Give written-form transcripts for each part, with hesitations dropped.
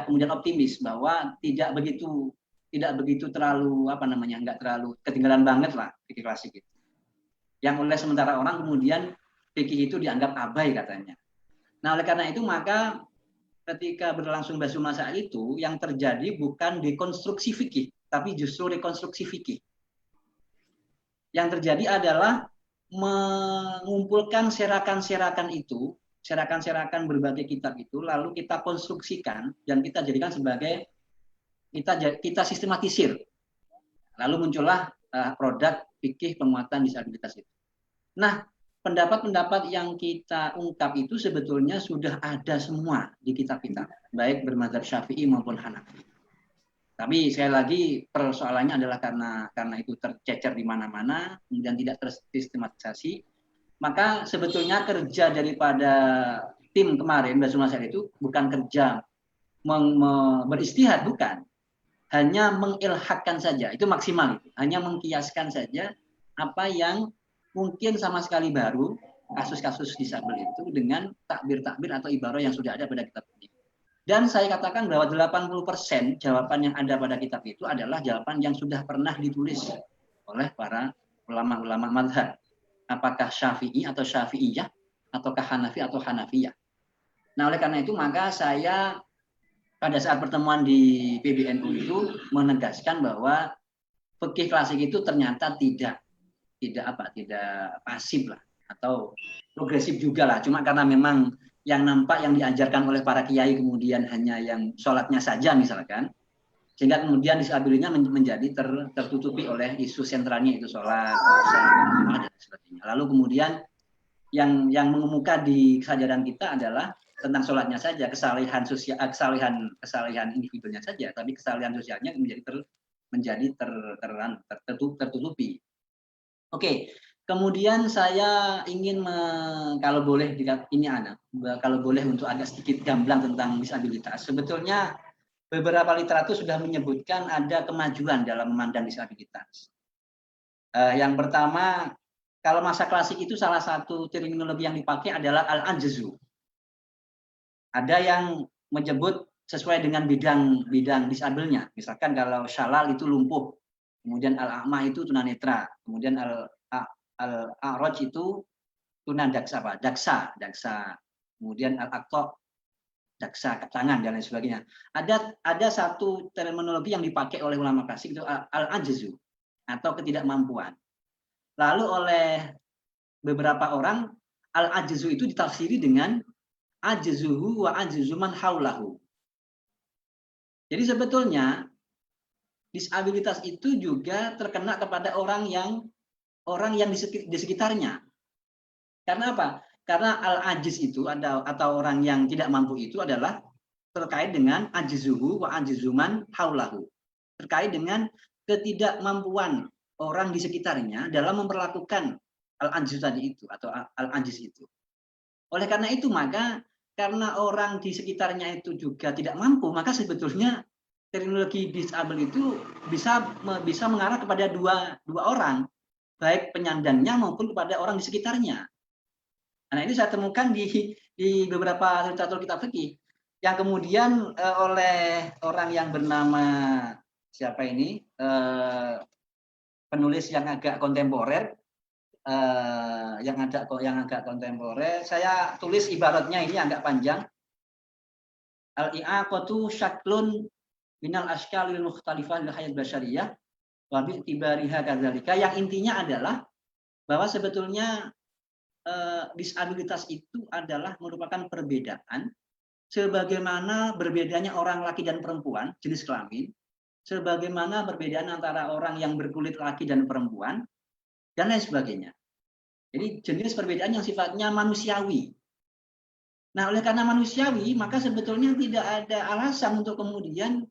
kemudian optimis bahwa tidak begitu terlalu nggak terlalu ketinggalan banget lah fikih klasik itu. Yang oleh sementara orang kemudian fikih itu dianggap abai katanya. Nah, oleh karena itu maka ketika berlangsung Basul Masail itu yang terjadi bukan dekonstruksi fikih, tapi justru rekonstruksi fikih. Yang terjadi adalah mengumpulkan serakan-serakan itu, serakan-serakan berbagai kitab itu, lalu kita konstruksikan dan kita jadikan sebagai kita sistematisir. Lalu muncullah produk fikih penguatan disabilitas itu. Nah, pendapat-pendapat yang kita ungkap itu sebetulnya sudah ada semua di kitab-kitab, baik bermadzhab Syafi'i maupun Hanafi. Tapi sekali lagi persoalannya adalah karena itu tercecer di mana-mana, kemudian tidak tersistematisasi, maka sebetulnya kerja daripada tim kemarin Basul Masail itu bukan kerja beristihad, bukan. Hanya mengilhakkan saja, itu maksimal itu. Hanya mengkiaskan saja apa yang mungkin sama sekali baru, kasus-kasus disabel itu dengan takbir-takbir atau ibarah yang sudah ada pada kitab ini. Dan saya katakan bahwa 80% jawaban yang ada pada kitab itu adalah jawaban yang sudah pernah ditulis oleh para ulama-ulama mazhab. Apakah Syafi'i atau Syafi'iyah, ataukah Hanafi atau Hanafiyah. Nah, oleh karena itu maka saya pada saat pertemuan di PBNU itu menegaskan bahwa fikih klasik itu ternyata tidak pasif lah atau progresif juga lah. Cuma karena memang yang nampak yang diajarkan oleh para kiai kemudian hanya yang sholatnya saja misalkan, sehingga kemudian disabilitasnya menjadi tertutupi oleh isu sentralnya itu sholat, puasa, dan sebagainya. Lalu kemudian yang mengemuka di kesadaran kita adalah tentang sholatnya saja, kesalahan sosial, kesalahan individunya saja, tapi kesalahan sosialnya menjadi tertutupi. Oke. Kemudian saya ingin kalau boleh untuk agak sedikit gamblang tentang disabilitas. Sebetulnya beberapa literatur sudah menyebutkan ada kemajuan dalam memandang disabilitas. Yang pertama, kalau masa klasik itu salah satu terminologi yang dipakai adalah al-ajzu. Ada yang menyebut sesuai dengan bidang disabelnya. Misalkan kalau syalal itu lumpuh, kemudian al-a'ma itu tunanetra, kemudian al-a'raj itu daksa, kemudian al-aqta daksa tangan dan lain sebagainya. Ada satu terminologi yang dipakai oleh ulama klasik itu al-ajzu atau ketidakmampuan. Lalu oleh beberapa orang al-ajzu itu ditafsiri dengan ajzuhu wa ajzu man haulahu. Jadi sebetulnya disabilitas itu juga terkena kepada orang yang di sekitarnya. Karena apa? Karena al-ajiz itu atau orang yang tidak mampu itu adalah terkait dengan ajzuhu wa ajzuman haulahu. Terkait dengan ketidakmampuan orang di sekitarnya dalam memperlakukan al-ajiz tadi itu atau al-ajiz itu. Oleh karena itu maka karena orang di sekitarnya itu juga tidak mampu, maka sebetulnya terminologi disabel itu bisa mengarah kepada dua orang, baik penyandangnya maupun kepada orang di sekitarnya. Nah, ini saya temukan di beberapa literatur kitab fikih yang kemudian oleh orang yang bernama siapa ini, penulis yang agak kontemporer, saya tulis ibaratnya ini agak panjang. Al-i'aqatu syaklun minal ashkalil mukhtalifah lil hayat basyariyah wa bi tibariha kadzalika, yang intinya adalah bahwa sebetulnya disabilitas itu adalah merupakan perbedaan sebagaimana berbedanya orang laki dan perempuan jenis kelamin, sebagaimana perbedaan antara orang yang berkulit laki dan perempuan dan lain sebagainya. Jadi jenis perbedaan yang sifatnya manusiawi. Nah, oleh karena manusiawi, maka sebetulnya tidak ada alasan untuk kemudian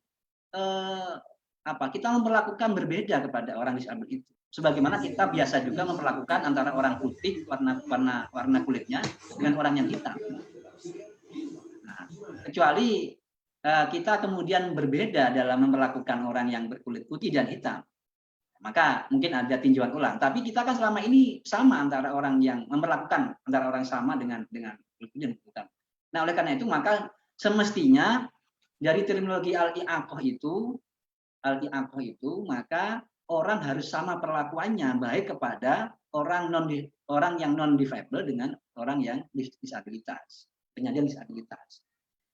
kita memperlakukan berbeda kepada orang disabel itu. Sebagaimana kita biasa juga memperlakukan antara orang putih warna kulitnya dengan orang yang hitam. Nah, kecuali kita kemudian berbeda dalam memperlakukan orang yang berkulit putih dan hitam, maka mungkin ada tinjauan ulang. Tapi kita kan selama ini sama antara orang yang memperlakukan antara orang sama dengan kulit putih dan hitam. Nah, oleh karena itu maka semestinya dari terminologi al-i'aqah itu maka orang harus sama perlakuannya baik kepada orang yang non difabel dengan orang yang disabilitas, penyandang disabilitas.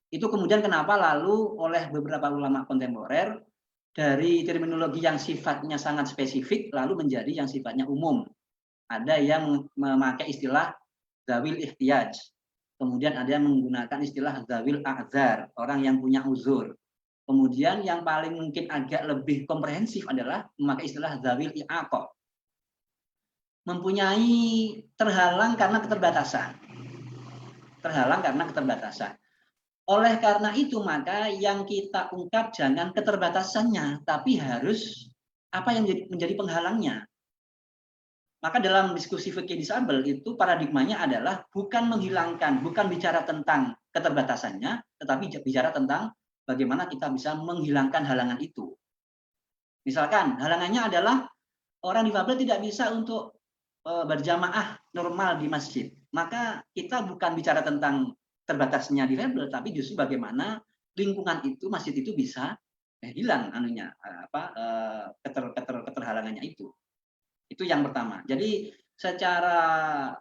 Itu kemudian kenapa lalu oleh beberapa ulama kontemporer dari terminologi yang sifatnya sangat spesifik lalu menjadi yang sifatnya umum. Ada yang memakai istilah zawil ihtiyaj. Kemudian ada yang menggunakan istilah zawil a'zar, orang yang punya uzur. Kemudian yang paling mungkin agak lebih komprehensif adalah memakai istilah zawil i'aqah. Mempunyai terhalang karena keterbatasan. Terhalang karena keterbatasan. Oleh karena itu maka yang kita ungkap jangan keterbatasannya, tapi harus apa yang menjadi penghalangnya. Maka dalam diskusi fikih disabel itu paradigmanya adalah bukan menghilangkan, bukan bicara tentang keterbatasannya, tetapi bicara tentang bagaimana kita bisa menghilangkan halangan itu. Misalkan halangannya adalah orang difabel tidak bisa untuk berjamaah normal di masjid. Maka kita bukan bicara tentang terbatasnya difabel, tapi justru bagaimana lingkungan itu, masjid itu bisa hilang keterhalangannya itu. Itu yang pertama. Jadi secara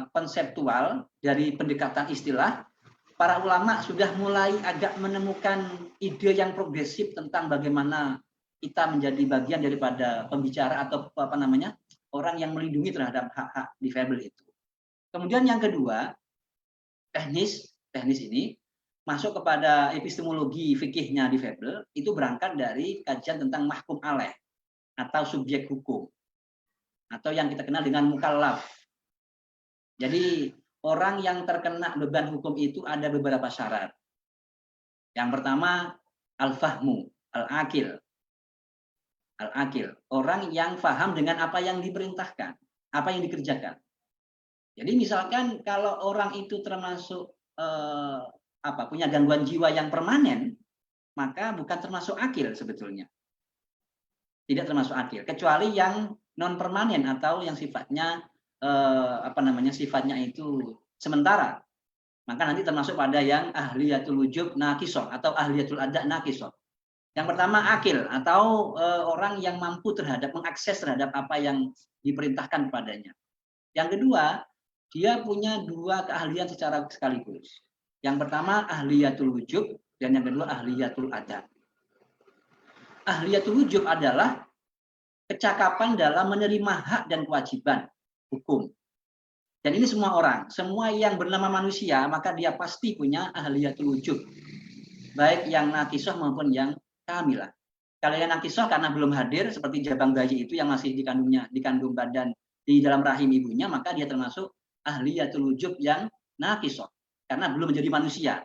konseptual dari pendekatan istilah, para ulama sudah mulai agak menemukan ide yang progresif tentang bagaimana kita menjadi bagian daripada pembicara atau orang yang melindungi terhadap hak-hak difabel itu. Kemudian yang kedua, teknis ini masuk kepada epistemologi fikihnya difabel itu berangkat dari kajian tentang mahkum alaih atau subjek hukum, atau yang kita kenal dengan mukallaf. Jadi orang yang terkena beban hukum itu ada beberapa syarat. Yang pertama al-fahmu, al-akil. Al-akil, orang yang paham dengan apa yang diperintahkan, apa yang dikerjakan. Jadi misalkan kalau orang itu termasuk punya gangguan jiwa yang permanen, maka bukan termasuk akil sebetulnya. Tidak termasuk akil, kecuali yang non permanen atau yang sifatnya sifatnya itu sementara, maka nanti termasuk pada yang ahliyatul wujub naqisoh atau ahliyatul ada naqisoh. Yang pertama akil atau orang yang mampu mengakses terhadap apa yang diperintahkan padanya. Yang kedua, dia punya dua keahlian secara sekaligus. Yang pertama ahliyatul wujub dan yang kedua ahliyatul ada. Ahliyatul wujub adalah kecakapan dalam menerima hak dan kewajiban hukum. Dan ini semua orang, semua yang bernama manusia, maka dia pasti punya ahliyatul wujub. Baik yang naqisoh maupun yang kamilah. Kalau yang naqisoh karena belum hadir, seperti jabang bayi itu yang masih dikandung badan di dalam rahim ibunya, maka dia termasuk ahliyatul wujub yang naqisoh, karena belum menjadi manusia.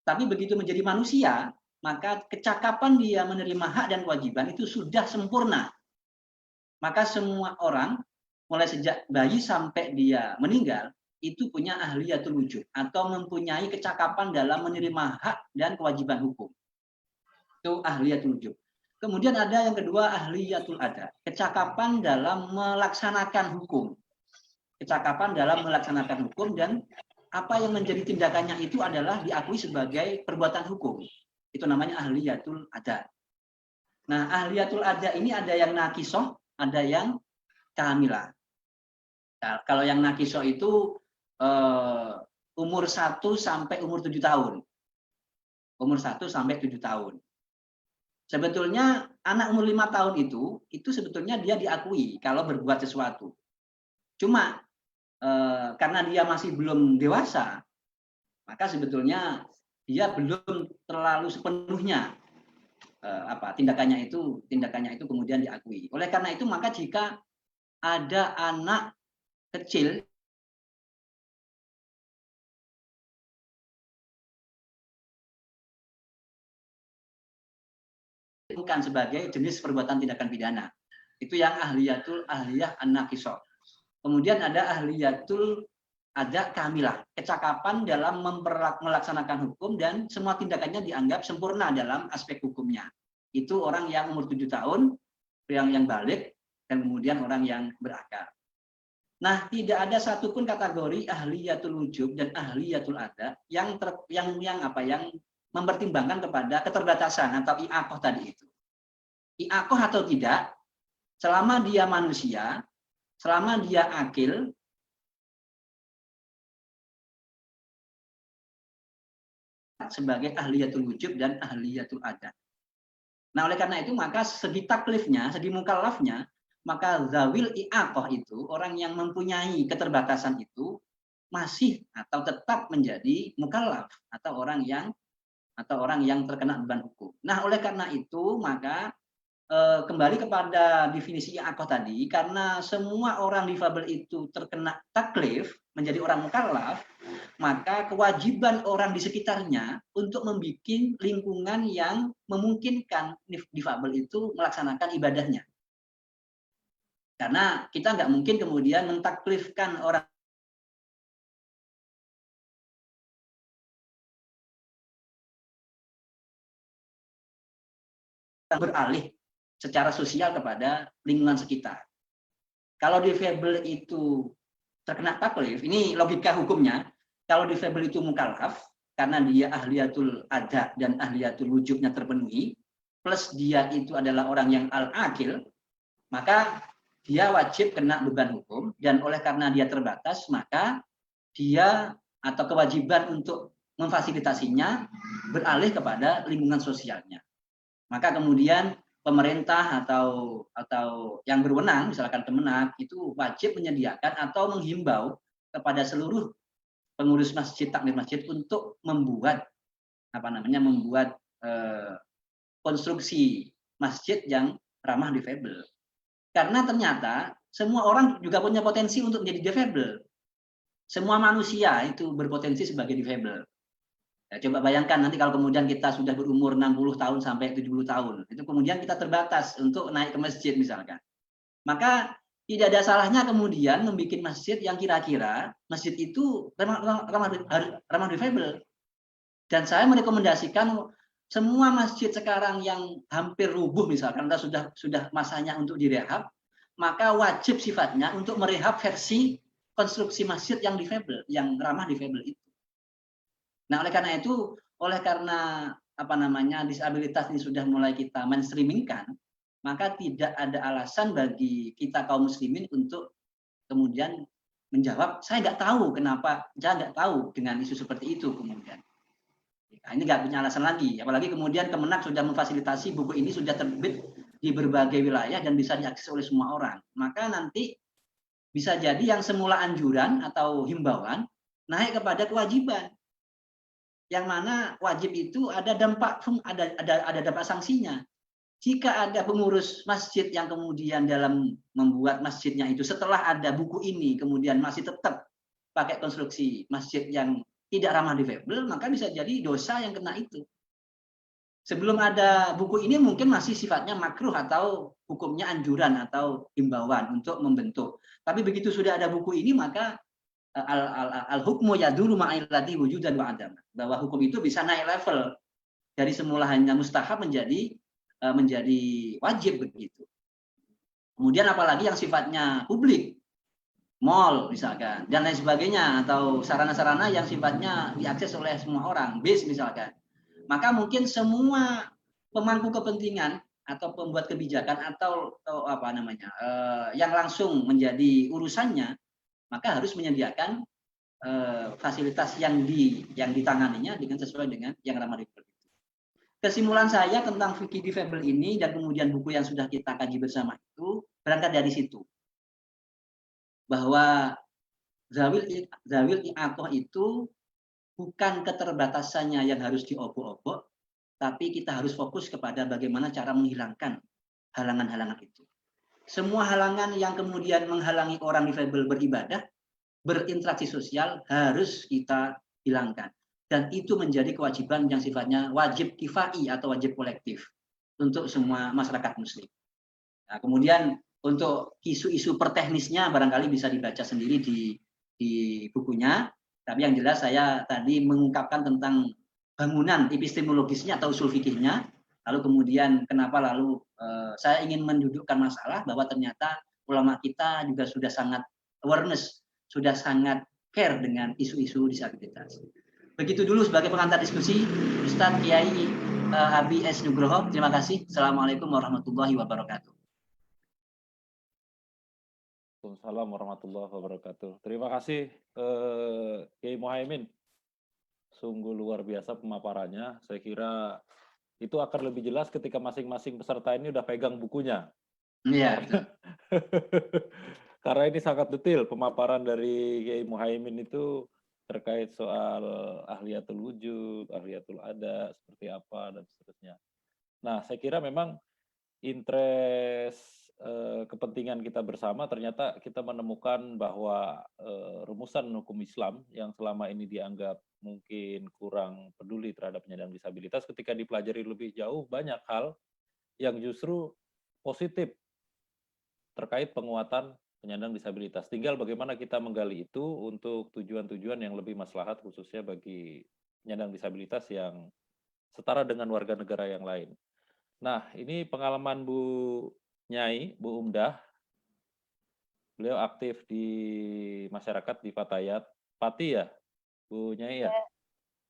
Tapi begitu menjadi manusia, maka kecakapan dia menerima hak dan kewajiban itu sudah sempurna. Maka semua orang mulai sejak bayi sampai dia meninggal itu punya ahliyatul wujub atau mempunyai kecakapan dalam menerima hak dan kewajiban hukum. Itu ahliyatul wujub. Kemudian ada yang kedua ahliyatul ada, kecakapan dalam melaksanakan hukum. Kecakapan dalam melaksanakan hukum dan apa yang menjadi tindakannya itu adalah diakui sebagai perbuatan hukum. Itu namanya ahliyatul ada. Nah, ahliyatul ada ini ada yang naqisoh, ada yang kamilah. Nah, kalau yang naqisoh itu umur 1 sampai umur 7 tahun. Umur 1 sampai 7 tahun. Sebetulnya anak umur 5 tahun itu sebetulnya dia diakui kalau berbuat sesuatu. Cuma karena dia masih belum dewasa, maka sebetulnya dia belum terlalu sepenuhnya tindakannya itu kemudian diakui. Oleh karena itu maka jika ada anak kecil bukan sebagai jenis perbuatan tindakan pidana. Itu yang ahliyah an-naqisoh. Kemudian ada ahliyatul ada kamilah, kecakapan dalam melaksanakan hukum dan semua tindakannya dianggap sempurna dalam aspek hukumnya. Itu orang yang umur 7 tahun, yang balik, dan kemudian orang yang berakal. Nah, tidak ada satupun kategori ahliyatul wujub dan ahliyatul ada yang mempertimbangkan kepada keterbatasan atau i'aqah tadi itu. I'aqah atau tidak, selama dia manusia, selama dia akil, sebagai ahliyatul wujub dan ahliyatul adat. Nah, oleh karena itu maka segi taklifnya, segi mukallafnya, maka zawil i'aqah itu, orang yang mempunyai keterbatasan itu masih atau tetap menjadi mukallaf atau orang yang terkena beban hukum. Nah, oleh karena itu maka kembali kepada definisi i'aqah tadi, karena semua orang difabel itu terkena taklif menjadi orang mukallaf, maka kewajiban orang di sekitarnya untuk membuat lingkungan yang memungkinkan difabel itu melaksanakan ibadahnya. Karena kita nggak mungkin kemudian mentaklifkan orang beralih secara sosial kepada lingkungan sekitar. Kalau difabel itu terkena taklif, ini logika hukumnya, kalau difabel itu mukallaf, karena dia ahliyatul ada dan ahliyatul wujubnya terpenuhi, plus dia itu adalah orang yang al-akil, maka dia wajib kena beban hukum, dan oleh karena dia terbatas, maka dia atau kewajiban untuk memfasilitasinya beralih kepada lingkungan sosialnya. Maka kemudian pemerintah atau yang berwenang, misalkan Kemenak, itu wajib menyediakan atau menghimbau kepada seluruh pengurus masjid, takmir masjid untuk membuat konstruksi masjid yang ramah difabel. Karena ternyata semua orang juga punya potensi untuk menjadi difabel. Semua manusia itu berpotensi sebagai difabel. Ya, coba bayangkan nanti kalau kemudian kita sudah berumur 60 tahun sampai 70 tahun, itu kemudian kita terbatas untuk naik ke masjid misalkan. Maka tidak ada salahnya kemudian membuat masjid yang kira-kira masjid itu ramah difabel. Dan saya merekomendasikan semua masjid sekarang yang hampir rubuh misalkan, sudah masanya untuk direhab, maka wajib sifatnya untuk merehab versi konstruksi masjid yang difabel, yang ramah difabel itu. Nah, oleh karena itu, disabilitas ini sudah mulai kita mainstreamingkan, maka tidak ada alasan bagi kita kaum muslimin untuk kemudian menjawab, saya nggak tahu kenapa, saya nggak tahu dengan isu seperti itu kemudian. Nah, ini nggak punya alasan lagi, apalagi kemudian Kemenak sudah memfasilitasi buku ini sudah terbit di berbagai wilayah dan bisa diakses oleh semua orang. Maka nanti bisa jadi yang semula anjuran atau himbauan naik kepada kewajiban. Yang mana wajib itu ada dampak sanksinya. Jika ada pengurus masjid yang kemudian dalam membuat masjidnya itu setelah ada buku ini kemudian masih tetap pakai konstruksi masjid yang tidak ramah difabel, maka bisa jadi dosa yang kena itu. Sebelum ada buku ini mungkin masih sifatnya makruh atau hukumnya anjuran atau himbauan untuk membentuk. Tapi begitu sudah ada buku ini maka al-hukmu yaduru ma'illati wujudan wa adam. Bahwa hukum itu bisa naik level dari semula hanya mustahab menjadi wajib begitu. Kemudian apalagi yang sifatnya publik, mall misalkan dan lain sebagainya, atau sarana-sarana yang sifatnya diakses oleh semua orang, bis misalkan. Maka mungkin semua pemangku kepentingan atau pembuat kebijakan atau yang langsung menjadi urusannya, maka harus menyediakan fasilitas yang ditanganinya dengan sesuai dengan yang ramah difabel. Kesimpulan saya tentang fikih difabel ini dan kemudian buku yang sudah kita kaji bersama itu berangkat dari situ, bahwa zawil i'aqah itu bukan keterbatasannya yang harus diobok-obok, tapi kita harus fokus kepada bagaimana cara menghilangkan halangan-halangan itu. Semua halangan yang kemudian menghalangi orang difabel beribadah, berinteraksi sosial harus kita hilangkan. Dan itu menjadi kewajiban yang sifatnya wajib kifai atau wajib kolektif untuk semua masyarakat muslim. Nah, kemudian untuk isu-isu perteknisnya barangkali bisa dibaca sendiri di bukunya. Tapi yang jelas saya tadi mengungkapkan tentang bangunan epistemologisnya atau usul fikihnya. Lalu kemudian kenapa saya ingin mendudukkan masalah bahwa ternyata ulama kita juga sudah sangat awareness, sudah sangat care dengan isu-isu disabilitas. Begitu dulu sebagai pengantar diskusi, Ustadz Kiai Abi S. Nugroho. Terima kasih. Assalamualaikum warahmatullahi wabarakatuh. Waalaikumsalam warahmatullahi wabarakatuh. Terima kasih Kiai Muhaimin. Sungguh luar biasa pemaparannya. Saya kira itu akan lebih jelas ketika masing-masing peserta ini udah pegang bukunya. Iya. Karena ini sangat detail pemaparan dari Kiai Muhaimin itu terkait soal ahliyatul wujud, ahliyatul ada, seperti apa, dan seterusnya. Nah, saya kira memang interest kepentingan kita bersama ternyata kita menemukan bahwa rumusan hukum Islam yang selama ini dianggap mungkin kurang peduli terhadap penyandang disabilitas ketika dipelajari lebih jauh banyak hal yang justru positif terkait penguatan penyandang disabilitas. Tinggal bagaimana kita menggali itu untuk tujuan-tujuan yang lebih maslahat khususnya bagi penyandang disabilitas yang setara dengan warga negara yang lain. Nah, ini pengalaman Bu Nyai, Bu Umdah. Beliau aktif di masyarakat di Fatayat. Pati ya, Bu Nyai ya?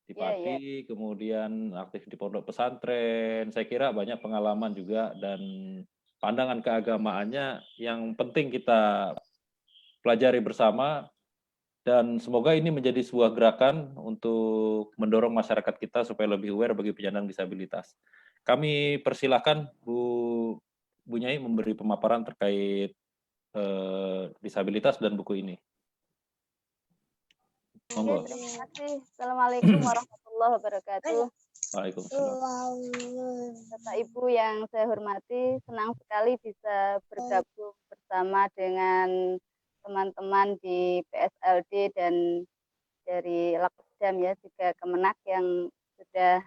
Di Pati, kemudian aktif di pondok pesantren. Saya kira banyak pengalaman juga dan pandangan keagamaannya yang penting kita pelajari bersama dan semoga ini menjadi sebuah gerakan untuk mendorong masyarakat kita supaya lebih aware bagi penyandang disabilitas. Kami persilahkan Bu Nyai memberi pemaparan terkait disabilitas dan buku ini. Monggo. Oke, terima kasih. Assalamualaikum warahmatullahi wabarakatuh. Waalaikumsalam. Bapak Ibu yang saya hormati, senang sekali bisa bergabung bersama dengan teman-teman di PSLD dan dari Lakdam ya, juga Kemenak yang sudah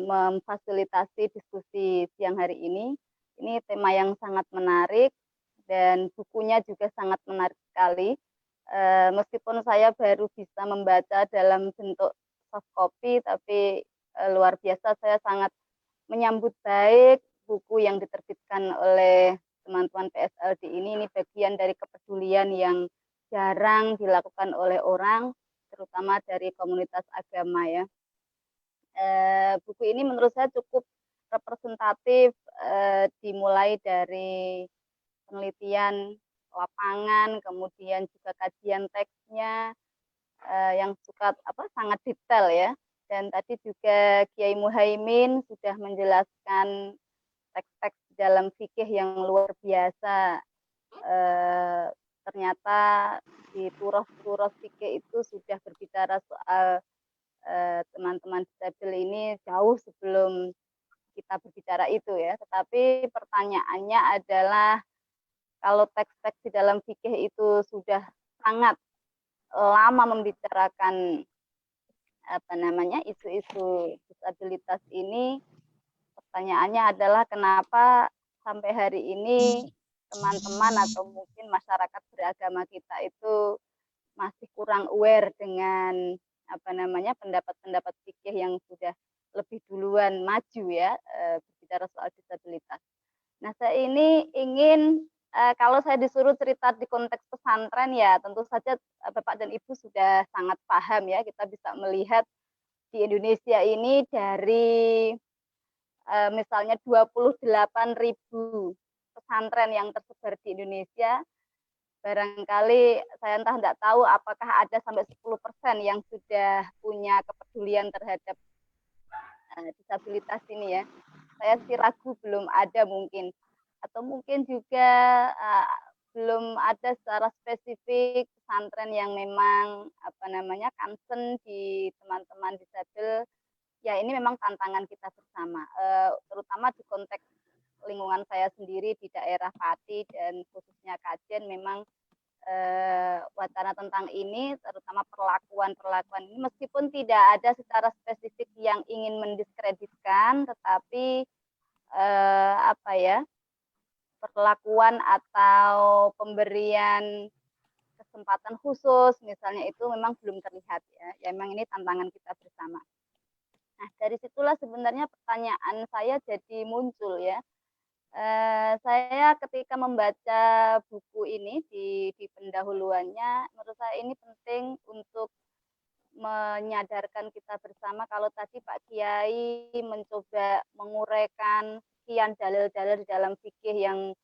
memfasilitasi diskusi siang hari ini. Ini tema yang sangat menarik dan bukunya juga sangat menarik sekali. Meskipun saya baru bisa membaca dalam bentuk soft copy, tapi luar biasa saya sangat menyambut baik buku yang diterbitkan oleh teman-teman PSLD ini. Ini bagian dari kepedulian yang jarang dilakukan oleh orang, terutama dari komunitas agama ya. Buku ini menurut saya cukup representatif, dimulai dari penelitian lapangan, kemudian juga kajian teksnya yang sangat detail ya. Dan tadi juga Kiai Muhaimin sudah menjelaskan teks-teks dalam fikih yang luar biasa. Ternyata di turos-turos fikih itu sudah berbicara soal teman-teman disabel ini jauh sebelum kita berbicara itu ya. Tetapi pertanyaannya adalah kalau teks-teks di dalam fikih itu sudah sangat lama membicarakan isu-isu disabilitas ini, pertanyaannya adalah kenapa sampai hari ini teman-teman atau mungkin masyarakat beragama kita itu masih kurang aware dengan pendapat-pendapat fikih yang sudah lebih duluan maju ya berbicara soal disabilitas. Nah, saya ini ingin kalau saya disuruh cerita di konteks pesantren ya tentu saja Bapak dan Ibu sudah sangat paham ya, kita bisa melihat di Indonesia ini dari misalnya 28.000 pesantren yang tersebar di Indonesia, barangkali saya entah tidak tahu apakah ada sampai 10% yang sudah punya kepedulian terhadap disabilitas ini ya. Saya sih ragu belum ada mungkin. Atau mungkin juga belum ada secara spesifik pesantren yang memang concern di teman-teman disabel. Ya ini memang tantangan kita bersama, terutama di konteks lingkungan saya sendiri di daerah Pati dan khususnya Kajen memang wacana tentang ini, terutama perlakuan ini meskipun tidak ada secara spesifik yang ingin mendiskreditkan, tetapi perlakuan atau pemberian kesempatan khusus misalnya itu memang belum terlihat ya. Ya memang ini tantangan kita bersama. Nah, dari situlah sebenarnya pertanyaan saya jadi muncul ya. Saya ketika membaca buku ini di pendahuluannya, menurut saya ini penting untuk menyadarkan kita bersama kalau tadi Pak Kiai mencoba menguraikan sekian dalil-dalil di dalam fikih yang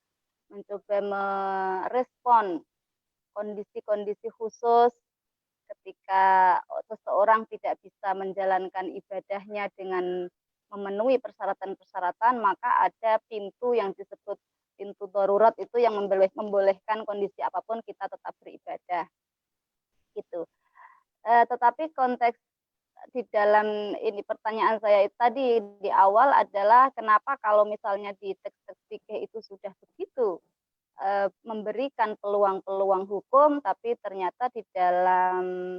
mencoba merespon kondisi-kondisi khusus ketika seseorang tidak bisa menjalankan ibadahnya dengan memenuhi persyaratan-persyaratan, maka ada pintu yang disebut pintu darurat itu yang membolehkan kondisi apapun kita tetap beribadah. Gitu. Tetapi konteks di dalam ini pertanyaan saya tadi di awal adalah kenapa kalau misalnya di teks-teks fikih itu sudah begitu memberikan peluang-peluang hukum, tapi ternyata di dalam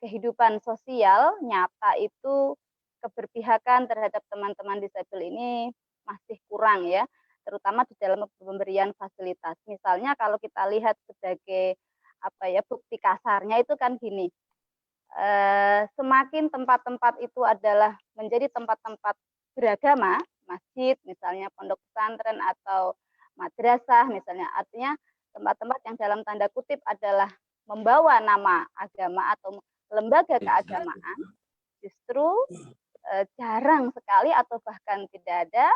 kehidupan sosial nyata itu keberpihakan terhadap teman-teman disabel ini masih kurang ya, terutama di dalam pemberian fasilitas. Misalnya kalau kita lihat sebagai bukti kasarnya itu kan gini, semakin tempat-tempat itu adalah menjadi tempat-tempat beragama, masjid misalnya, pondok pesantren atau madrasah misalnya, artinya tempat-tempat yang dalam tanda kutip adalah membawa nama agama atau lembaga keagamaan, justru jarang sekali atau bahkan tidak ada,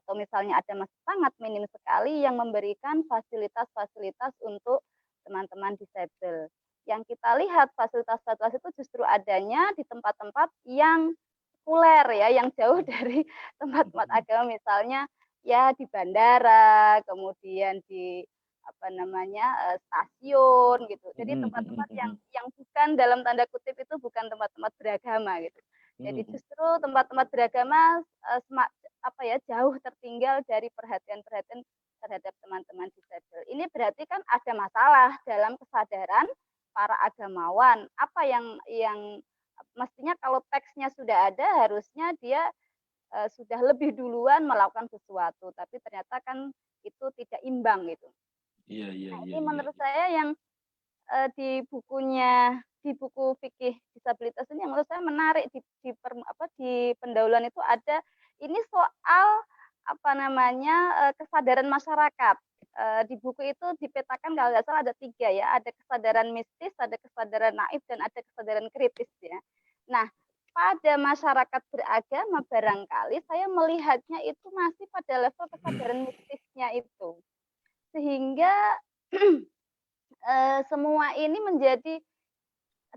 atau misalnya ada sangat minim sekali yang memberikan fasilitas-fasilitas untuk teman-teman disabel. Yang kita lihat fasilitas-fasilitas itu justru adanya di tempat-tempat yang sekuler ya, yang jauh dari tempat-tempat agama, misalnya ya di bandara, kemudian di stasiun gitu. Jadi tempat-tempat yang bukan dalam tanda kutip itu bukan tempat-tempat beragama gitu. Jadi justru tempat-tempat beragama jauh tertinggal dari perhatian-perhatian terhadap teman-teman disabel. Ini berarti kan ada masalah dalam kesadaran para agamawan. Apa yang mestinya kalau teksnya sudah ada, harusnya dia sudah lebih duluan melakukan sesuatu, tapi ternyata kan itu tidak imbang gitu. Nah, ini menurut saya yang di buku fikih disabilitas ini yang menurut saya menarik di pendahuluan itu ada ini soal kesadaran masyarakat. Di buku itu dipetakan kalau nggak salah ada 3 ya, ada kesadaran mistis, ada kesadaran naif, dan ada kesadaran kritis ya. Nah, pada masyarakat beragama barangkali saya melihatnya itu masih pada level kesadaran mistisnya itu. Sehingga semua ini menjadi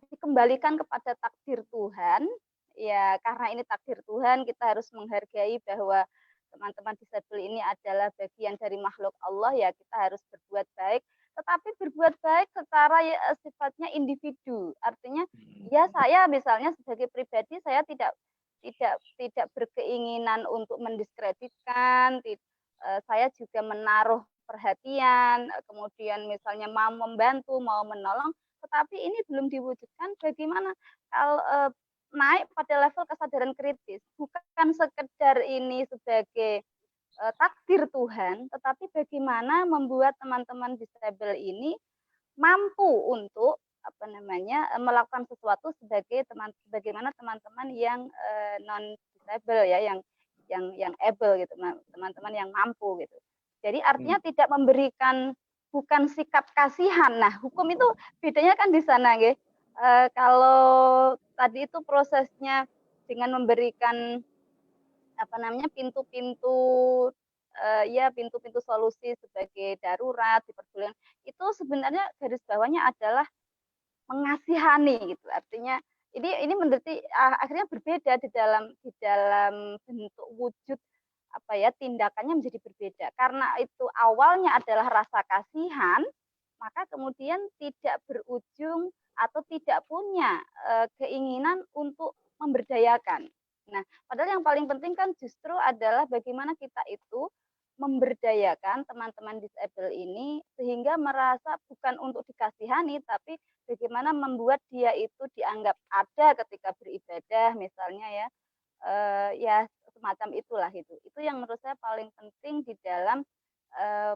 dikembalikan kepada takdir Tuhan. Ya, karena ini takdir Tuhan, kita harus menghargai bahwa teman-teman disabel ini adalah bagian dari makhluk Allah, ya kita harus berbuat baik. Tetapi berbuat baik secara sifatnya individu. Artinya, ya saya misalnya sebagai pribadi saya tidak berkeinginan untuk mendiskreditkan, saya juga menaruh perhatian, kemudian misalnya mau membantu, mau menolong, tetapi ini belum diwujudkan. Bagaimana kalau naik pada level kesadaran kritis, bukan sekedar ini sebagai takdir Tuhan, tetapi bagaimana membuat teman-teman disabel ini mampu untuk melakukan sesuatu sebagaimana teman-teman yang non disabel ya, yang able gitu, teman-teman yang mampu gitu. Jadi artinya tidak memberikan, bukan sikap kasihan. Nah, hukum itu bedanya kan di sana, nggih. Kalau tadi itu prosesnya dengan memberikan pintu-pintu pintu-pintu solusi sebagai darurat diperbolehkan, itu sebenarnya garis bawahnya adalah mengasihani gitu. Artinya ini menjadi akhirnya berbeda di dalam bentuk wujud tindakannya menjadi berbeda. Karena itu awalnya adalah rasa kasihan, maka kemudian tidak berujung atau tidak punya keinginan untuk memberdayakan. Nah, padahal yang paling penting kan justru adalah bagaimana kita itu memberdayakan teman-teman disabel ini sehingga merasa bukan untuk dikasihani, tapi bagaimana membuat dia itu dianggap ada ketika beribadah misalnya ya. Ya semacam itulah itu. Itu yang menurut saya paling penting di dalam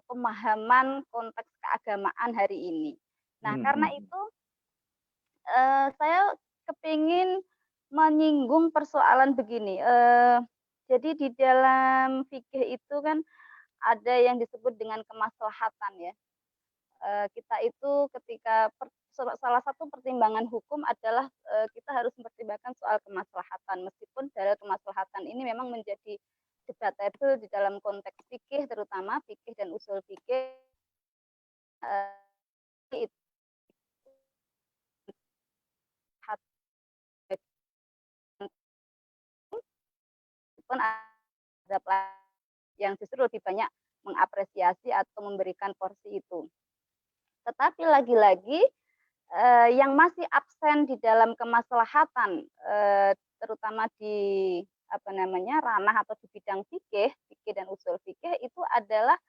pemahaman konteks keagamaan hari ini. Nah, karena itu saya kepingin menyinggung persoalan begini. Jadi di dalam fikih itu kan ada yang disebut dengan kemaslahatan ya. Kita itu ketika salah satu pertimbangan hukum adalah kita harus mempertimbangkan soal kemaslahatan. Meskipun dalil kemaslahatan ini memang menjadi debatable di dalam konteks fikih, terutama fikih dan usul fikih. Itu pun ada yang justru lebih banyak mengapresiasi atau memberikan porsi itu. Tetapi lagi-lagi yang masih absen di dalam kemaslahatan, terutama di ranah atau di bidang fikih dan usul fikih itu adalah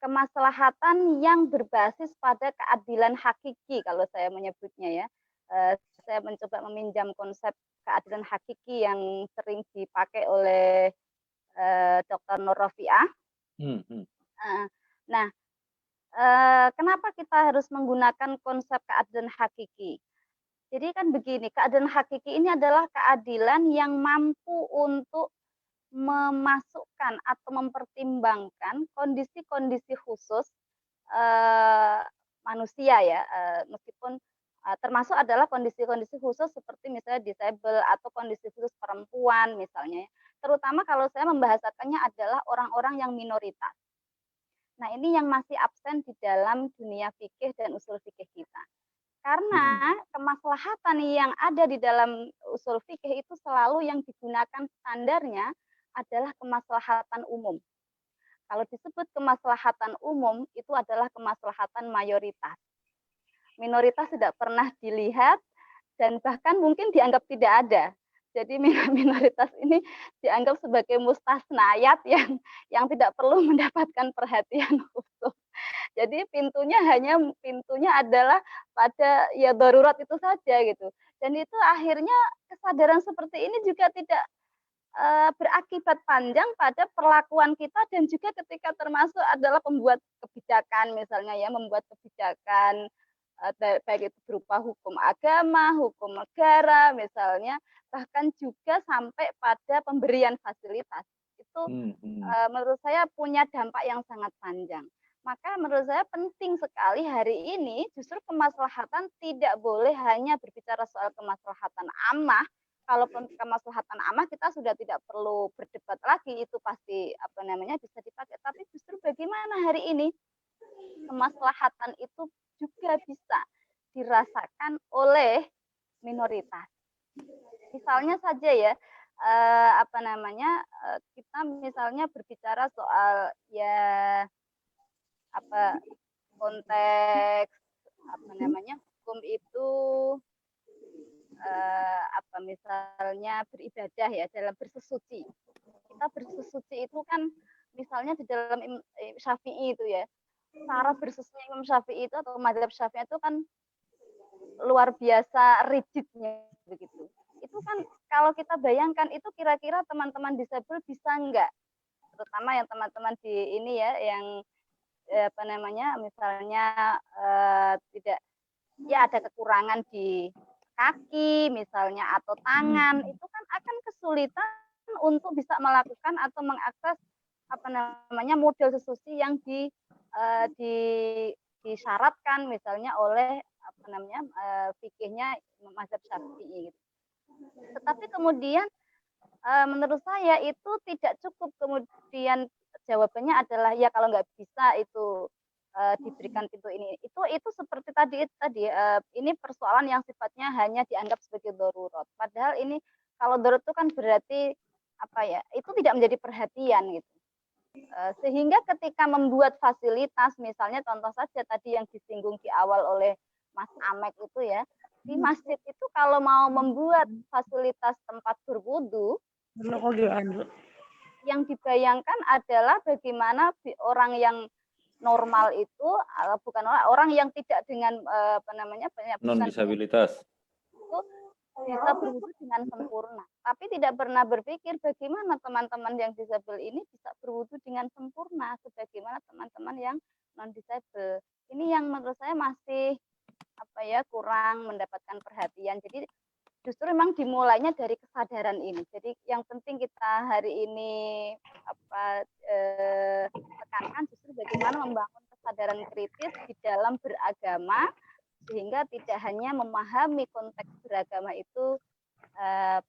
kemaslahatan yang berbasis pada keadilan hakiki kalau saya menyebutnya ya. Saya mencoba meminjam konsep keadilan hakiki yang sering dipakai oleh Dr. Nur Rofiah. Nah, kenapa kita harus menggunakan konsep keadilan hakiki? Jadi kan begini, keadilan hakiki ini adalah keadilan yang mampu untuk memasukkan atau mempertimbangkan kondisi-kondisi khusus manusia ya, meskipun termasuk adalah kondisi-kondisi khusus seperti misalnya disable atau kondisi khusus perempuan misalnya. Terutama kalau saya membahasakannya adalah orang-orang yang minoritas. Nah, ini yang masih absen di dalam dunia fikih dan usul fikih kita. Karena kemaslahatan yang ada di dalam usul fikih itu selalu yang digunakan standarnya adalah kemaslahatan umum. Kalau disebut kemaslahatan umum, itu adalah kemaslahatan mayoritas. Minoritas tidak pernah dilihat dan bahkan mungkin dianggap tidak ada. Jadi minoritas ini dianggap sebagai mustasnayat yang tidak perlu mendapatkan perhatian khusus. Jadi pintunya adalah pada ya darurat itu saja gitu. Dan itu akhirnya kesadaran seperti ini juga tidak berakibat panjang pada perlakuan kita dan juga ketika termasuk adalah pembuat kebijakan misalnya ya, membuat kebijakan baik itu berupa hukum agama, hukum negara misalnya, bahkan juga sampai pada pemberian fasilitas. Itu menurut saya punya dampak yang sangat panjang. Maka menurut saya penting sekali hari ini justru kemaslahatan tidak boleh hanya berbicara soal kemaslahatan ammah. Kalaupun kemaslahatan ammah kita sudah tidak perlu berdebat lagi, itu pasti bisa dipakai. Tapi justru bagaimana hari ini kemaslahatan itu juga bisa dirasakan oleh minoritas. Misalnya saja ya, kita misalnya berbicara soal konteks hukum itu misalnya beribadah ya, dalam bersesuci. Kita bersesuci itu kan misalnya di dalam Syafi'i itu ya, cara bersesuci Imam Syafi'i itu atau mazhab Syafi'i itu kan luar biasa rigidnya begitu. Itu kan kalau kita bayangkan itu kira-kira teman-teman disabel bisa enggak? Terutama yang teman-teman di ini ya yang misalnya tidak ya ada kekurangan di kaki misalnya atau tangan, itu kan akan kesulitan untuk bisa melakukan atau mengakses model sesuci yang disyaratkan misalnya oleh fikihnya mazhab Syafi'i gitu. Tetapi kemudian menurut saya itu tidak cukup kemudian jawabannya adalah ya kalau nggak bisa itu diberikan pintu ini. Itu seperti tadi ini persoalan yang sifatnya hanya dianggap sebagai darurat. Padahal ini kalau darurat itu kan berarti itu tidak menjadi perhatian gitu. Sehingga ketika membuat fasilitas misalnya contoh saja tadi yang disinggung di awal oleh Mas Amek itu ya, di masjid itu kalau mau membuat fasilitas tempat berwudu, yang dibayangkan adalah bagaimana orang yang normal itu bukan orang yang tidak dengan non disabilitas itu bisa berwudu dengan sempurna. Tapi tidak pernah berpikir bagaimana teman-teman yang disabel ini bisa berwudu dengan sempurna sebagaimana teman-teman yang non disabel. Ini yang menurut saya masih kurang mendapatkan perhatian. Jadi justru memang dimulainya dari kesadaran ini. Jadi yang penting kita hari ini tekankan justru bagaimana membangun kesadaran kritis di dalam beragama sehingga tidak hanya memahami konteks beragama itu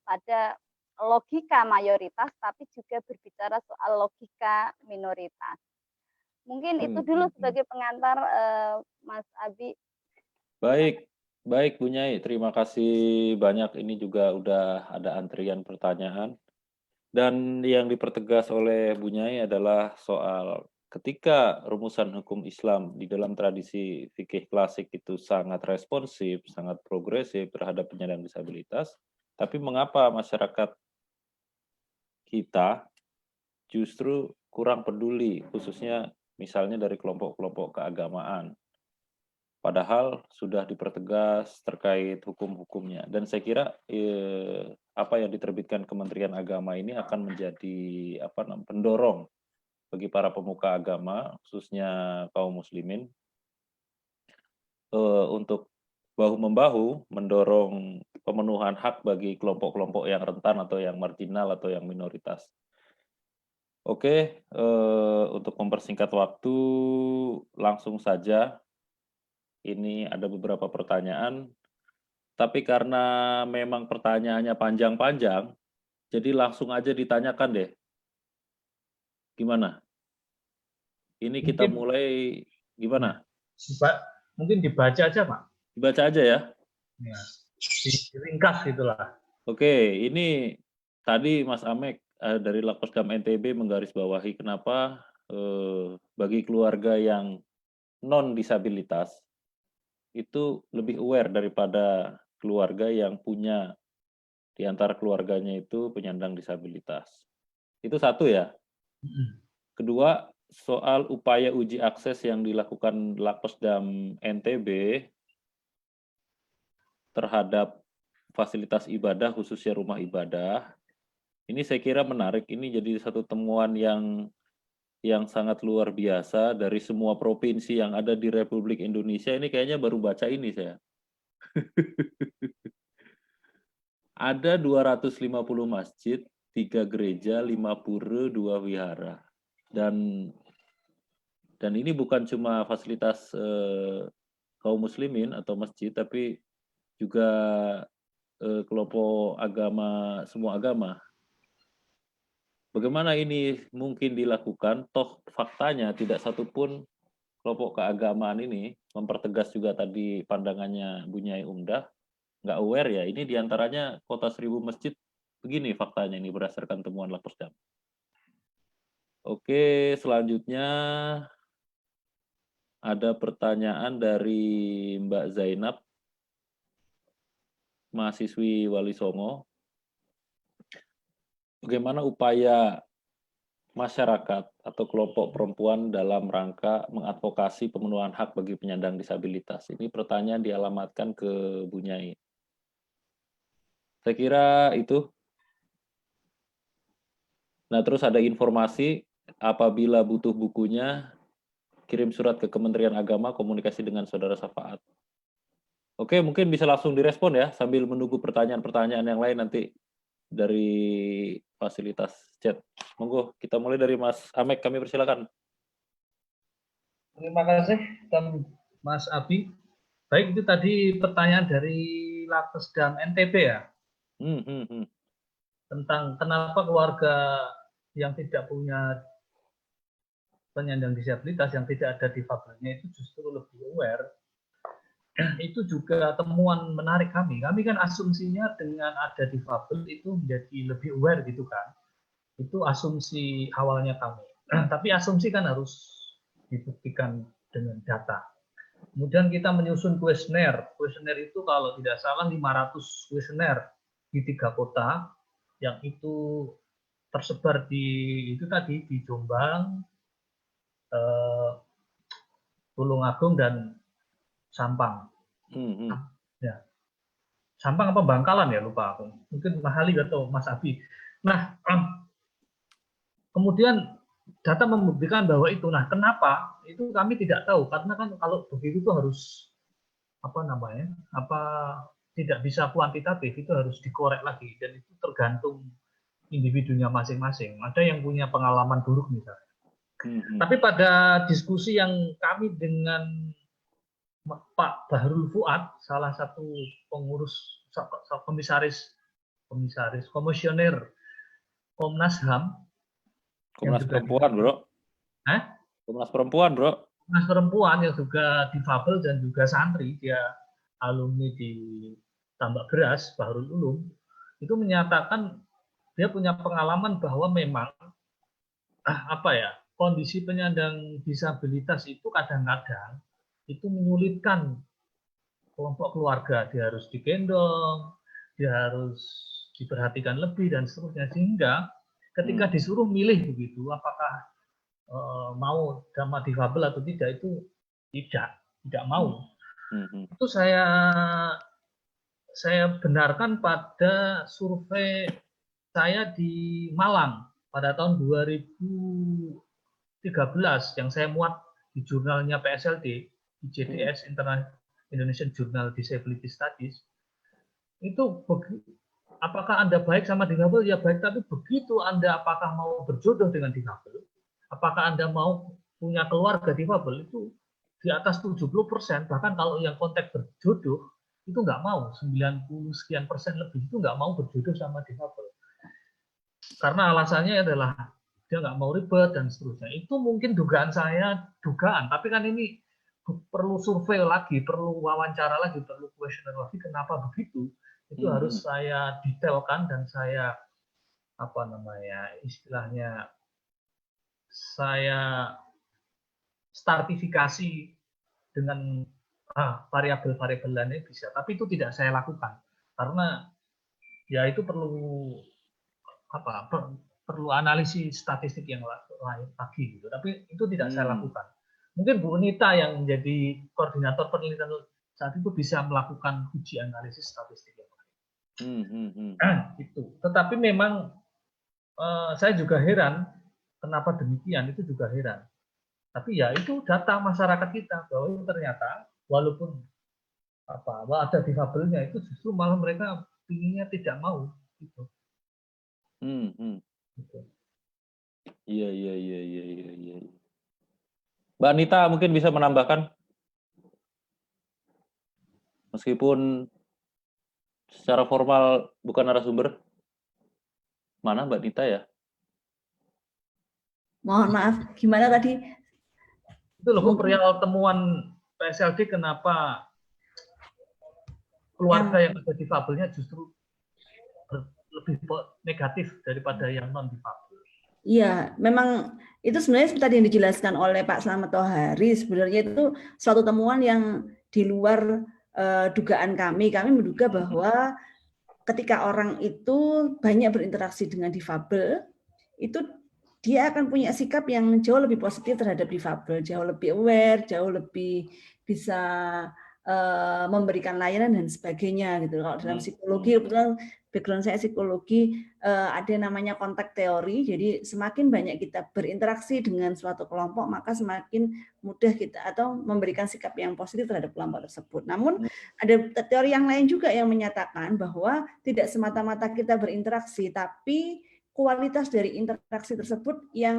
pada logika mayoritas, tapi juga berbicara soal logika minoritas. Mungkin itu dulu sebagai pengantar, Mas Abi. Baik, baik Bu Nyai, terima kasih banyak. Ini juga udah ada antrian pertanyaan. Dan yang dipertegas oleh Bu Nyai adalah soal ketika rumusan hukum Islam di dalam tradisi fikih klasik itu sangat responsif, sangat progresif terhadap penyandang disabilitas, tapi mengapa masyarakat kita justru kurang peduli, khususnya misalnya dari kelompok-kelompok keagamaan. Padahal sudah dipertegas terkait hukum-hukumnya. Dan saya kira apa yang diterbitkan Kementerian Agama ini akan menjadi pendorong bagi para pemuka agama, khususnya kaum muslimin, untuk bahu-membahu mendorong pemenuhan hak bagi kelompok-kelompok yang rentan atau yang marginal atau yang minoritas. Oke, untuk mempersingkat waktu, langsung saja. Ini ada beberapa pertanyaan, tapi karena memang pertanyaannya panjang-panjang, jadi langsung aja ditanyakan deh. Gimana? Ini kita mulai gimana? Mungkin dibaca aja, Pak. Dibaca aja ya? Ya, diringkas gitulah. Oke, ini tadi Mas Amek dari Lakoskam NTB menggarisbawahi kenapa bagi keluarga yang non-disabilitas itu lebih aware daripada keluarga yang punya di antara keluarganya itu penyandang disabilitas. Itu satu ya. Kedua, soal upaya uji akses yang dilakukan Lakoskam NTB terhadap fasilitas ibadah khususnya rumah ibadah. Ini saya kira menarik, ini jadi satu temuan yang sangat luar biasa dari semua provinsi yang ada di Republik Indonesia. Ini kayaknya baru baca ini saya. Ada 250 masjid, 3 gereja, 5 pura, 2 wihara. Dan ini bukan cuma fasilitas kaum muslimin atau masjid, tapi juga kelompok agama, semua agama. Bagaimana ini mungkin dilakukan? Toh faktanya tidak satupun kelompok keagamaan ini mempertegas juga tadi pandangannya Bu Nyai Umdah, nggak aware ya. Ini diantaranya kota 1000 masjid, begini faktanya ini berdasarkan temuan Lakoskam. Oke, selanjutnya ada pertanyaan dari Mbak Zainab, mahasiswi Wali Songo. Bagaimana upaya masyarakat atau kelompok perempuan dalam rangka mengadvokasi pemenuhan hak bagi penyandang disabilitas? Ini pertanyaan dialamatkan ke Bu Nyai. Saya kira itu. Nah, terus ada informasi apabila butuh bukunya, kirim surat ke Kementerian Agama, komunikasi dengan Saudara Syafaat. Oke, mungkin bisa langsung direspon ya, sambil menunggu pertanyaan-pertanyaan yang lain nanti dari fasilitas chat. Monggo, kita mulai dari Mas Amek, kami persilakan. Terima kasih, Mas Abi. Baik, itu tadi pertanyaan dari Lakoskam NTB ya. Tentang kenapa keluarga yang tidak punya penyandang disabilitas, yang tidak ada difabelnya itu justru lebih aware. Itu juga temuan menarik kami. Kami kan asumsinya dengan ada difabel itu menjadi lebih aware gitu kan. Itu asumsi awalnya kami. Tapi asumsi kan harus dibuktikan dengan data. Kemudian kita menyusun kuesioner. Kuesioner itu kalau tidak salah 500 kuesioner di 3 kota yang itu tersebar di Jombang, Tulungagung dan Sampang. Ya. Sampang apa Bangkalan ya, lupa aku. Mungkin Mas Ali atau Mas Abi. Nah, kemudian data membuktikan bahwa itu. Nah, kenapa? Itu kami tidak tahu karena kan kalau begitu itu harus tidak bisa kuantitatif, itu harus dikorek lagi dan itu tergantung individunya masing-masing. Ada yang punya pengalaman buruk misalnya. Tapi pada diskusi yang kami dengan Pak Bahrul Fuad, salah satu pengurus komisioner Komnas HAM. Komnas Perempuan, Bro. Komnas Perempuan, Bro. Komnas Perempuan yang juga difabel dan juga santri, dia alumni di Tambak Beras, Bahrul Ulum, itu menyatakan dia punya pengalaman bahwa memang kondisi penyandang disabilitas itu kadang-kadang itu menyulitkan kelompok keluarga. Dia harus digendong, dia harus diperhatikan lebih dan seterusnya, sehingga ketika disuruh milih begitu apakah mau sama difabel atau tidak, itu tidak mau. Itu saya benarkan pada survei saya di Malang pada tahun 2013 yang saya muat di jurnalnya PSLD, IJDS, Indonesian Journal Disability Studies. Itu apakah Anda baik sama difabel? Ya baik, tapi begitu Anda apakah mau berjodoh dengan difabel, apakah Anda mau punya keluarga difabel, itu di atas 70%, bahkan kalau yang konteks berjodoh itu nggak mau, 90 sekian persen lebih itu nggak mau berjodoh sama difabel. Karena alasannya adalah dia nggak mau ribet dan seterusnya. Itu mungkin dugaan saya, tapi kan ini perlu survei lagi, perlu wawancara lagi, perlu kuesioner lagi, kenapa begitu? Itu harus saya detailkan dan saya istilahnya saya stratifikasi dengan variabel-variabel lainnya bisa, tapi itu tidak saya lakukan karena ya itu perlu analisis statistik yang lain lagi gitu. Tapi itu tidak saya lakukan. Mungkin Bu Nita yang menjadi koordinator penelitian saat itu bisa melakukan uji analisis statistik yang lain. Itu. Tetapi memang saya juga heran kenapa demikian, itu juga heran. Tapi ya itu data masyarakat kita bahwa ternyata walaupun ada difabelnya itu justru malah mereka pinginnya tidak mau gitu. Iya. Mbak Anita mungkin bisa menambahkan, meskipun secara formal bukan narasumber. Mana Mbak Anita ya? Mohon maaf, gimana tadi? Itu loh perihal temuan PSLD, kenapa keluarga yang ada difabelnya justru lebih negatif daripada yang non difabel. Iya, memang itu sebenarnya seperti yang dijelaskan oleh Pak Slamet Tohari, sebenarnya itu suatu temuan yang di luar dugaan kami. Kami menduga bahwa ketika orang itu banyak berinteraksi dengan difabel, itu dia akan punya sikap yang jauh lebih positif terhadap difabel, jauh lebih aware, jauh lebih bisa memberikan layanan dan sebagainya gitu. Kalau dalam psikologi, kebetulan background saya psikologi, ada namanya kontak teori. Jadi semakin banyak kita berinteraksi dengan suatu kelompok, maka semakin mudah kita atau memberikan sikap yang positif terhadap kelompok tersebut. Namun ada teori yang lain juga yang menyatakan bahwa tidak semata-mata kita berinteraksi, tapi kualitas dari interaksi tersebut yang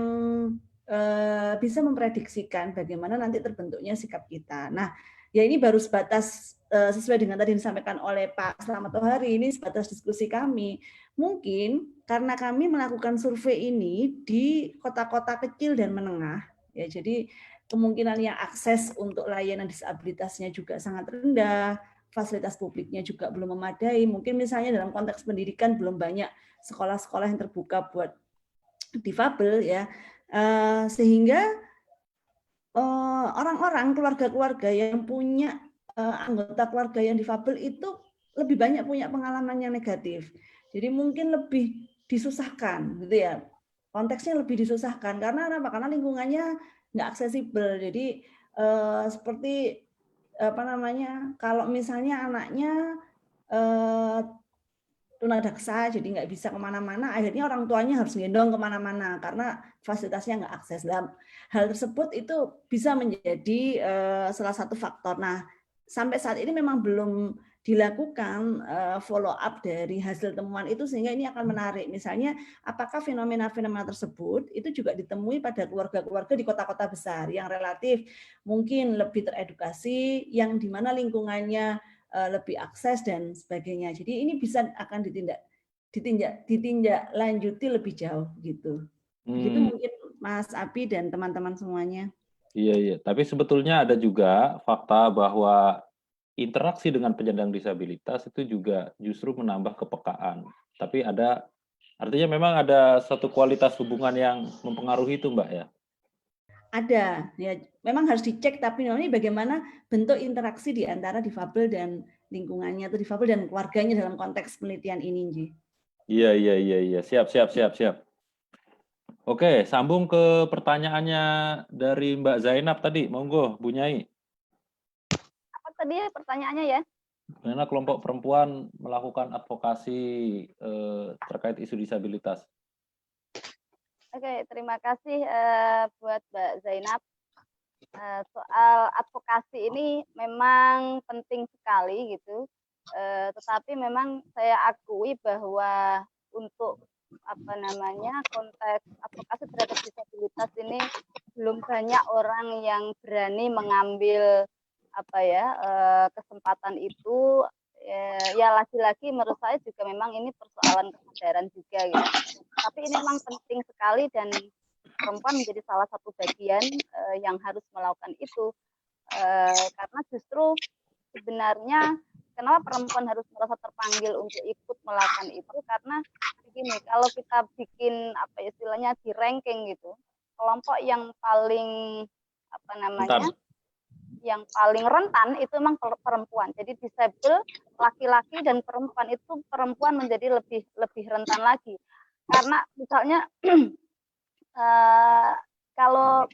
bisa memprediksikan bagaimana nanti terbentuknya sikap kita. Nah, ya ini baru sebatas sesuai dengan tadi yang disampaikan oleh Pak Slamet Tohari, ini sebatas diskusi kami. Mungkin karena kami melakukan survei ini di kota-kota kecil dan menengah, ya jadi kemungkinan yang akses untuk layanan disabilitasnya juga sangat rendah, fasilitas publiknya juga belum memadai. Mungkin misalnya dalam konteks pendidikan belum banyak sekolah-sekolah yang terbuka buat difabel, ya, sehingga orang-orang keluarga-keluarga yang punya anggota keluarga yang difabel itu lebih banyak punya pengalaman yang negatif. Jadi mungkin lebih disusahkan, gitu ya. Konteksnya lebih disusahkan karena apa? Karena lingkungannya nggak aksesibel. Jadi seperti kalau misalnya anaknya tunadaksa, jadi nggak bisa kemana-mana, akhirnya orang tuanya harus gendong kemana-mana karena fasilitasnya nggak akses. Dalam hal tersebut itu bisa menjadi salah satu faktor. Nah, sampai saat ini memang belum dilakukan follow up dari hasil temuan itu sehingga ini akan menarik. Misalnya apakah fenomena-fenomena tersebut itu juga ditemui pada keluarga-keluarga di kota-kota besar yang relatif mungkin lebih teredukasi, yang di mana lingkungannya lebih akses dan sebagainya. Jadi ini bisa akan ditinjak lanjuti lebih jauh gitu. Begitu mungkin Mas Abi dan teman-teman semuanya. Iya. Tapi sebetulnya ada juga fakta bahwa interaksi dengan penyandang disabilitas itu juga justru menambah kepekaan. Tapi artinya memang ada satu kualitas hubungan yang mempengaruhi itu, Mbak ya? Ada, ya memang harus dicek, tapi ini bagaimana bentuk interaksi di antara difabel dan lingkungannya atau difabel dan keluarganya dalam konteks penelitian ini, Nji. Iya. Siap. Oke, sambung ke pertanyaannya dari Mbak Zainab tadi. Monggo, Bu Nyai. Apa tadi pertanyaannya ya? Bagaimana kelompok perempuan melakukan advokasi terkait isu disabilitas? Oke, terima kasih buat Mbak Zainab. Soal advokasi ini memang penting sekali gitu. Tetapi memang saya akui bahwa untuk konteks advokasi terhadap disabilitas ini belum banyak orang yang berani mengambil kesempatan itu. Ya lagi-lagi menurut saya juga memang ini persoalan kesadaran juga gitu. Tapi ini memang penting sekali dan perempuan menjadi salah satu bagian yang harus melakukan itu. Karena justru sebenarnya kenapa perempuan harus merasa terpanggil untuk ikut melakukan itu, karena begini, kalau kita bikin istilahnya di ranking gitu, kelompok yang paling yang paling rentan itu memang perempuan. Jadi disabel laki-laki dan perempuan itu perempuan menjadi lebih rentan lagi. Karena misalnya kalau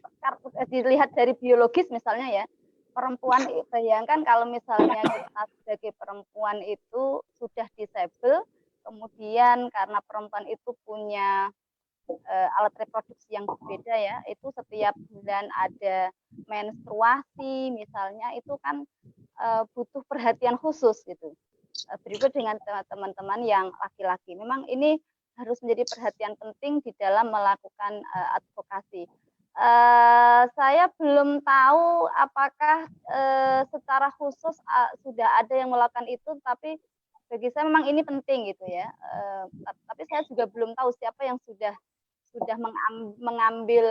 dilihat dari biologis misalnya ya, perempuan, bayangkan kalau misalnya kita sebagai perempuan itu sudah disabel, kemudian karena perempuan itu punya alat reproduksi yang berbeda ya, itu setiap bulan ada menstruasi misalnya, itu kan butuh perhatian khusus gitu. Berikut dengan teman-teman yang laki-laki, memang ini harus menjadi perhatian penting di dalam melakukan advokasi. Saya belum tahu apakah secara khusus sudah ada yang melakukan itu, tapi bagi saya memang ini penting gitu ya. Tapi saya juga belum tahu siapa yang sudah mengambil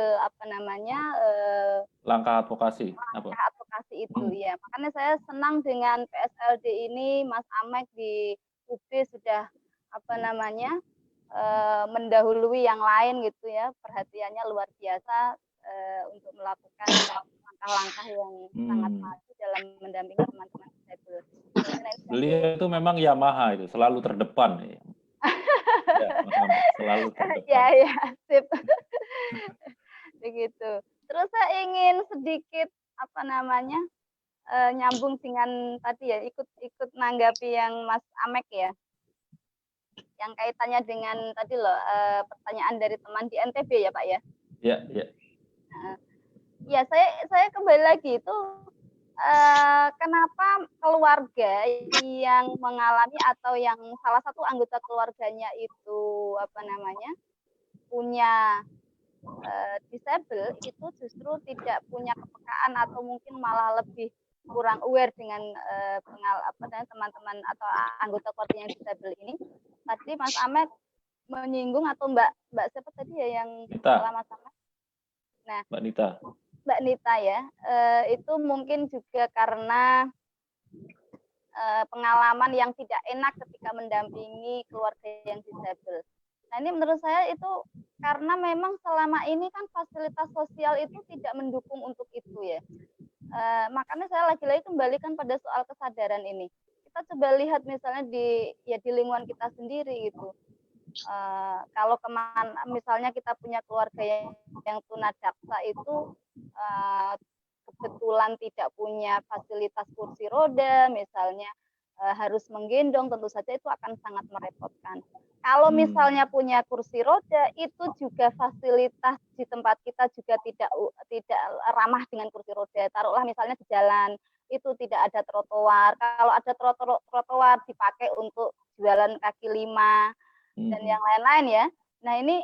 langkah advokasi itu ya. Makanya saya senang dengan PSLD ini, Mas Amek di UB sudah mendahului yang lain gitu ya, perhatiannya luar biasa untuk melakukan langkah-langkah yang sangat maju dalam mendampingi teman-teman disabel. Beliau itu memang Yamaha itu selalu terdepan ya. Selalu terdepan. Ya, sip. Begitu. Terus saya ingin sedikit nyambung dengan tadi ya, ikut nanggapi yang Mas Amek ya, yang kaitannya dengan tadi loh pertanyaan dari teman di NTB ya Pak ya. Iya. Ya, saya kembali lagi itu kenapa keluarga yang mengalami atau yang salah satu anggota keluarganya itu punya disabel itu justru tidak punya kepekaan atau mungkin malah lebih kurang aware dengan teman-teman atau anggota keluarga yang disabel ini. Tadi Mas Amek menyinggung atau Mbak siapa tadi ya yang salah Mas Amek? Nah, Mbak Nita ya, itu mungkin juga karena pengalaman yang tidak enak ketika mendampingi keluarga yang disabel. Nah ini menurut saya itu karena memang selama ini kan fasilitas sosial itu tidak mendukung untuk itu ya. Makanya saya lagi-lagi kembalikan pada soal kesadaran ini. Kita coba lihat misalnya di lingkungan kita sendiri gitu. Kalau misalnya kita punya keluarga yang tunadaksa itu kebetulan tidak punya fasilitas kursi roda misalnya, harus menggendong, tentu saja itu akan sangat merepotkan. Kalau misalnya punya kursi roda, itu juga fasilitas di tempat kita juga tidak ramah dengan kursi roda. Taruhlah misalnya di jalan itu tidak ada trotoar. Kalau ada trotoar dipakai untuk jualan kaki lima dan yang lain-lain ya. Nah ini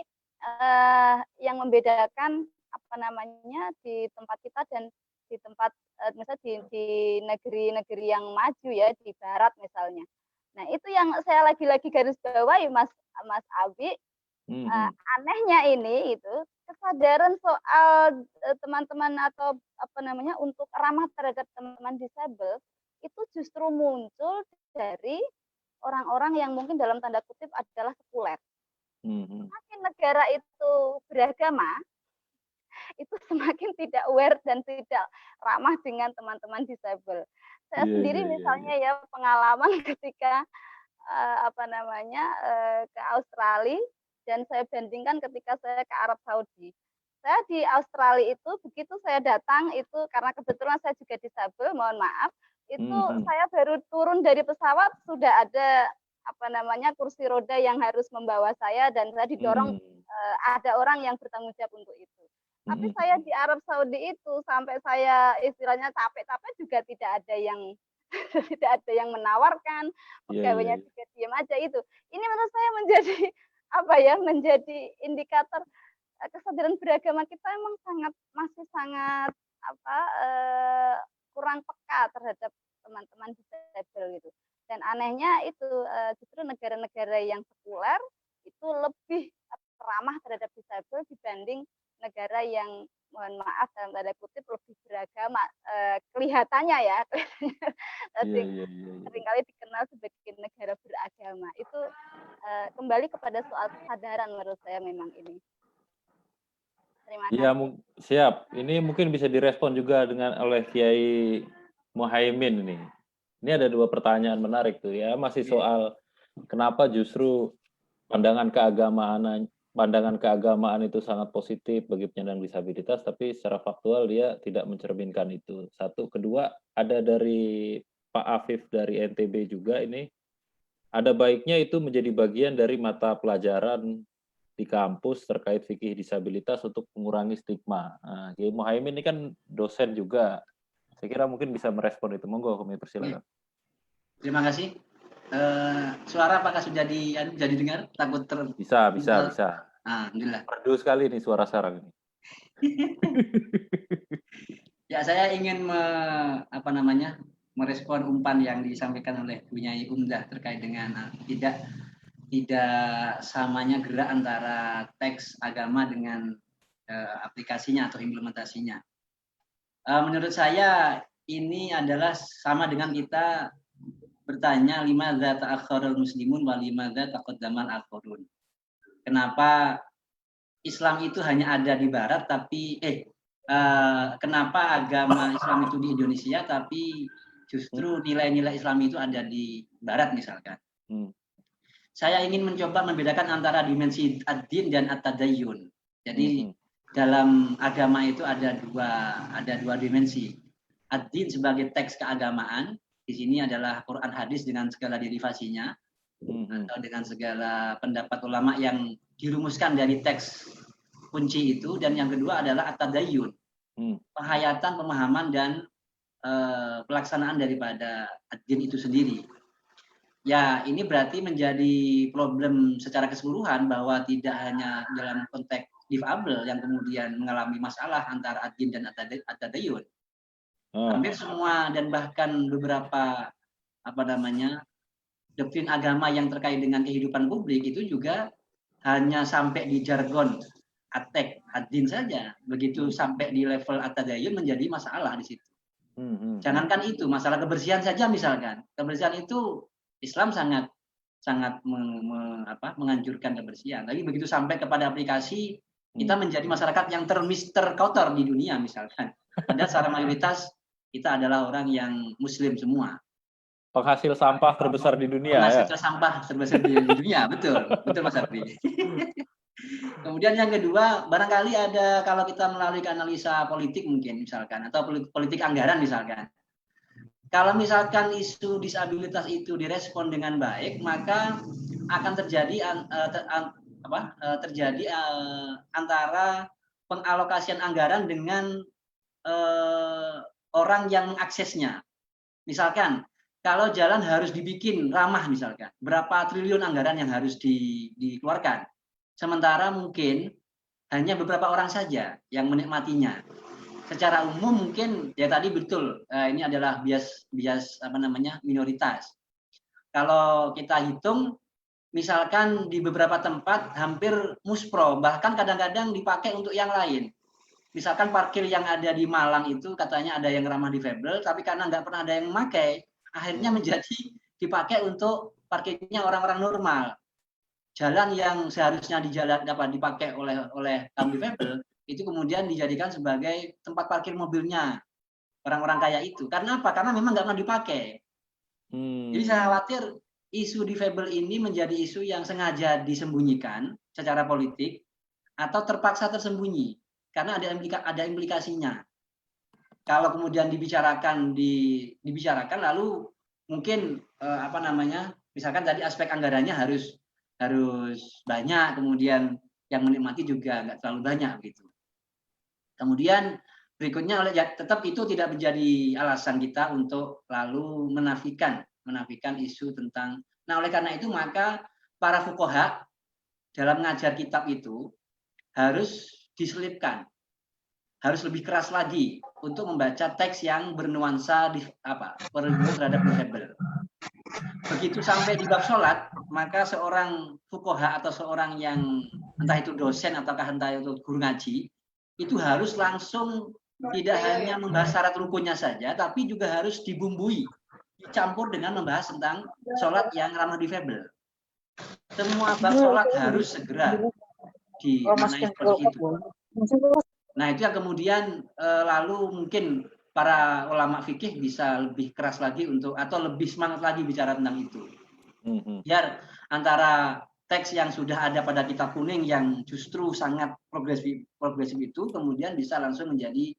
yang membedakan apa namanya di tempat kita dan di tempat misalnya di negeri-negeri yang maju ya, di barat misalnya. Nah itu yang saya lagi-lagi garis bawahi Mas Abi. Anehnya ini itu kesadaran soal teman-teman atau apa namanya untuk ramah terhadap teman-teman disabel itu justru muncul dari orang-orang yang mungkin dalam tanda kutip adalah sekuler. Semakin negara itu beragama, itu semakin tidak aware dan tidak ramah dengan teman-teman disabel. Saya sendiri misalnya ya pengalaman ketika apa namanya ke Australia dan saya bandingkan ketika saya ke Arab Saudi. Saya di Australia itu begitu saya datang itu karena kebetulan saya juga disabel, mohon maaf, itu saya baru turun dari pesawat sudah ada apa namanya kursi roda yang harus membawa saya dan saya didorong ada orang yang bertanggung jawab untuk itu. Tapi saya di Arab Saudi itu sampai saya istilahnya capek-capek juga tidak ada yang menawarkan, pegawainya juga diam aja itu. Ini menurut saya menjadi indikator kesadaran beragama kita emang masih sangat kurang peka terhadap teman-teman disabel gitu. Dan anehnya itu justru negara-negara yang sekuler itu lebih ramah terhadap disabel dibanding negara yang mohon maaf dalam tanda kutip lebih beragama kelihatannya ya tapi seringkali dikenal sebagai negara beragama itu kembali kepada soal kesadaran menurut saya memang ini. Terima kasih. Ya siap. Ini mungkin bisa direspon juga oleh Kiai Muhaimin ini. Ini ada 2 pertanyaan menarik tuh ya, masih soal kenapa justru pandangan keagamaan itu sangat positif bagi penyandang disabilitas, tapi secara faktual dia tidak mencerminkan itu. Satu, kedua, ada dari Pak Afif dari NTB juga ini, ada baiknya itu menjadi bagian dari mata pelajaran di kampus terkait fikih disabilitas untuk mengurangi stigma. Nah, Kiai Muhaimin ini kan dosen juga. Saya kira mungkin bisa merespon itu. Monggo, kami persilakan. Terima kasih. Suara apakah sudah jadi dengar? Takut Bisa. Alhamdulillah. Merdu sekali nih suara sarang ini. Ya, saya ingin merespon umpan yang disampaikan oleh Bunyai Umdah terkait dengan tidak samanya gerak antara teks agama dengan aplikasinya atau implementasinya. Menurut saya ini adalah sama dengan kita bertanya limadza ta'akhkharul muslimun wa limadza taqaddamal akhirun. Kenapa Islam itu hanya ada di barat tapi kenapa agama Islam itu di Indonesia tapi justru nilai-nilai Islam itu ada di barat misalkan. Saya ingin mencoba membedakan antara dimensi ad-din dan at-tadayyun. Jadi dalam agama itu ada dua dimensi. Ad-din sebagai teks keagamaan, di sini adalah Quran hadis dengan segala derivasinya atau dengan segala pendapat ulama yang dirumuskan dari teks kunci itu, dan yang kedua adalah at-tadayyun. Penghayatan, pemahaman dan pelaksanaan daripada ad-din itu sendiri. Ya, ini berarti menjadi problem secara keseluruhan bahwa tidak hanya dalam konteks difabel yang kemudian mengalami masalah antara ad-din dan at-tadayyun. Hampir semua dan bahkan beberapa doktrin agama yang terkait dengan kehidupan publik itu juga hanya sampai di jargon ad-din saja. Begitu sampai di level at-tadayyun menjadi masalah di situ. Jangankan itu, masalah kebersihan saja misalkan. Kebersihan itu Islam sangat menganjurkan kebersihan. Tapi begitu sampai kepada aplikasi, kita menjadi masyarakat yang terkotor di dunia misalkan. Padahal secara mayoritas kita adalah orang yang Muslim semua. Penghasil sampah terbesar di dunia. Penghasil sampah terbesar di dunia, betul Mas Ardi. Kemudian yang kedua, barangkali ada kalau kita melalui analisa politik mungkin misalkan, atau politik anggaran misalkan. Kalau misalkan isu disabilitas itu direspon dengan baik, maka akan terjadi antara pengalokasian anggaran dengan orang yang mengaksesnya. Misalkan kalau jalan harus dibikin ramah misalkan, berapa triliun anggaran yang harus dikeluarkan. Sementara mungkin hanya beberapa orang saja yang menikmatinya. Secara umum mungkin ya tadi betul, ini adalah bias apa namanya minoritas. Kalau kita hitung, misalkan di beberapa tempat hampir muspro, bahkan kadang-kadang dipakai untuk yang lain. Misalkan parkir yang ada di Malang itu katanya ada yang ramah difabel, tapi karena nggak pernah ada yang memakai, akhirnya menjadi dipakai untuk parkirnya orang-orang normal. Jalan yang seharusnya dipakai oleh kaum difabel itu kemudian dijadikan sebagai tempat parkir mobilnya orang-orang kaya itu. Karena apa? Karena memang nggak pernah dipakai. Jadi saya khawatir isu difabel ini menjadi isu yang sengaja disembunyikan secara politik atau terpaksa tersembunyi karena ada implikasinya. Kalau kemudian dibicarakan lalu mungkin apa namanya? Misalkan tadi aspek anggarannya harus banyak, kemudian yang menikmati juga nggak terlalu banyak gitu. Kemudian berikutnya tetap itu tidak menjadi alasan kita untuk lalu menafikan isu tentang. Nah, oleh karena itu maka para fuqaha dalam mengajar kitab itu harus diselipkan, harus lebih keras lagi untuk membaca teks yang bernuansa perlindungan terhadap difabel. Begitu sampai di bab sholat, maka seorang fuqaha atau seorang yang entah itu dosen ataukah entah itu guru ngaji itu harus langsung tidak hanya membahas syarat rukunnya saja, tapi juga harus dibumbui, dicampur dengan membahas tentang sholat yang ramah difabel. Semua bab sholat harus segera dimenai seperti itu. Nah, itu yang kemudian lalu mungkin para ulama fikih bisa lebih keras lagi atau lebih semangat lagi bicara tentang itu. Biar antara teks yang sudah ada pada kitab kuning yang justru sangat progresif itu kemudian bisa langsung menjadi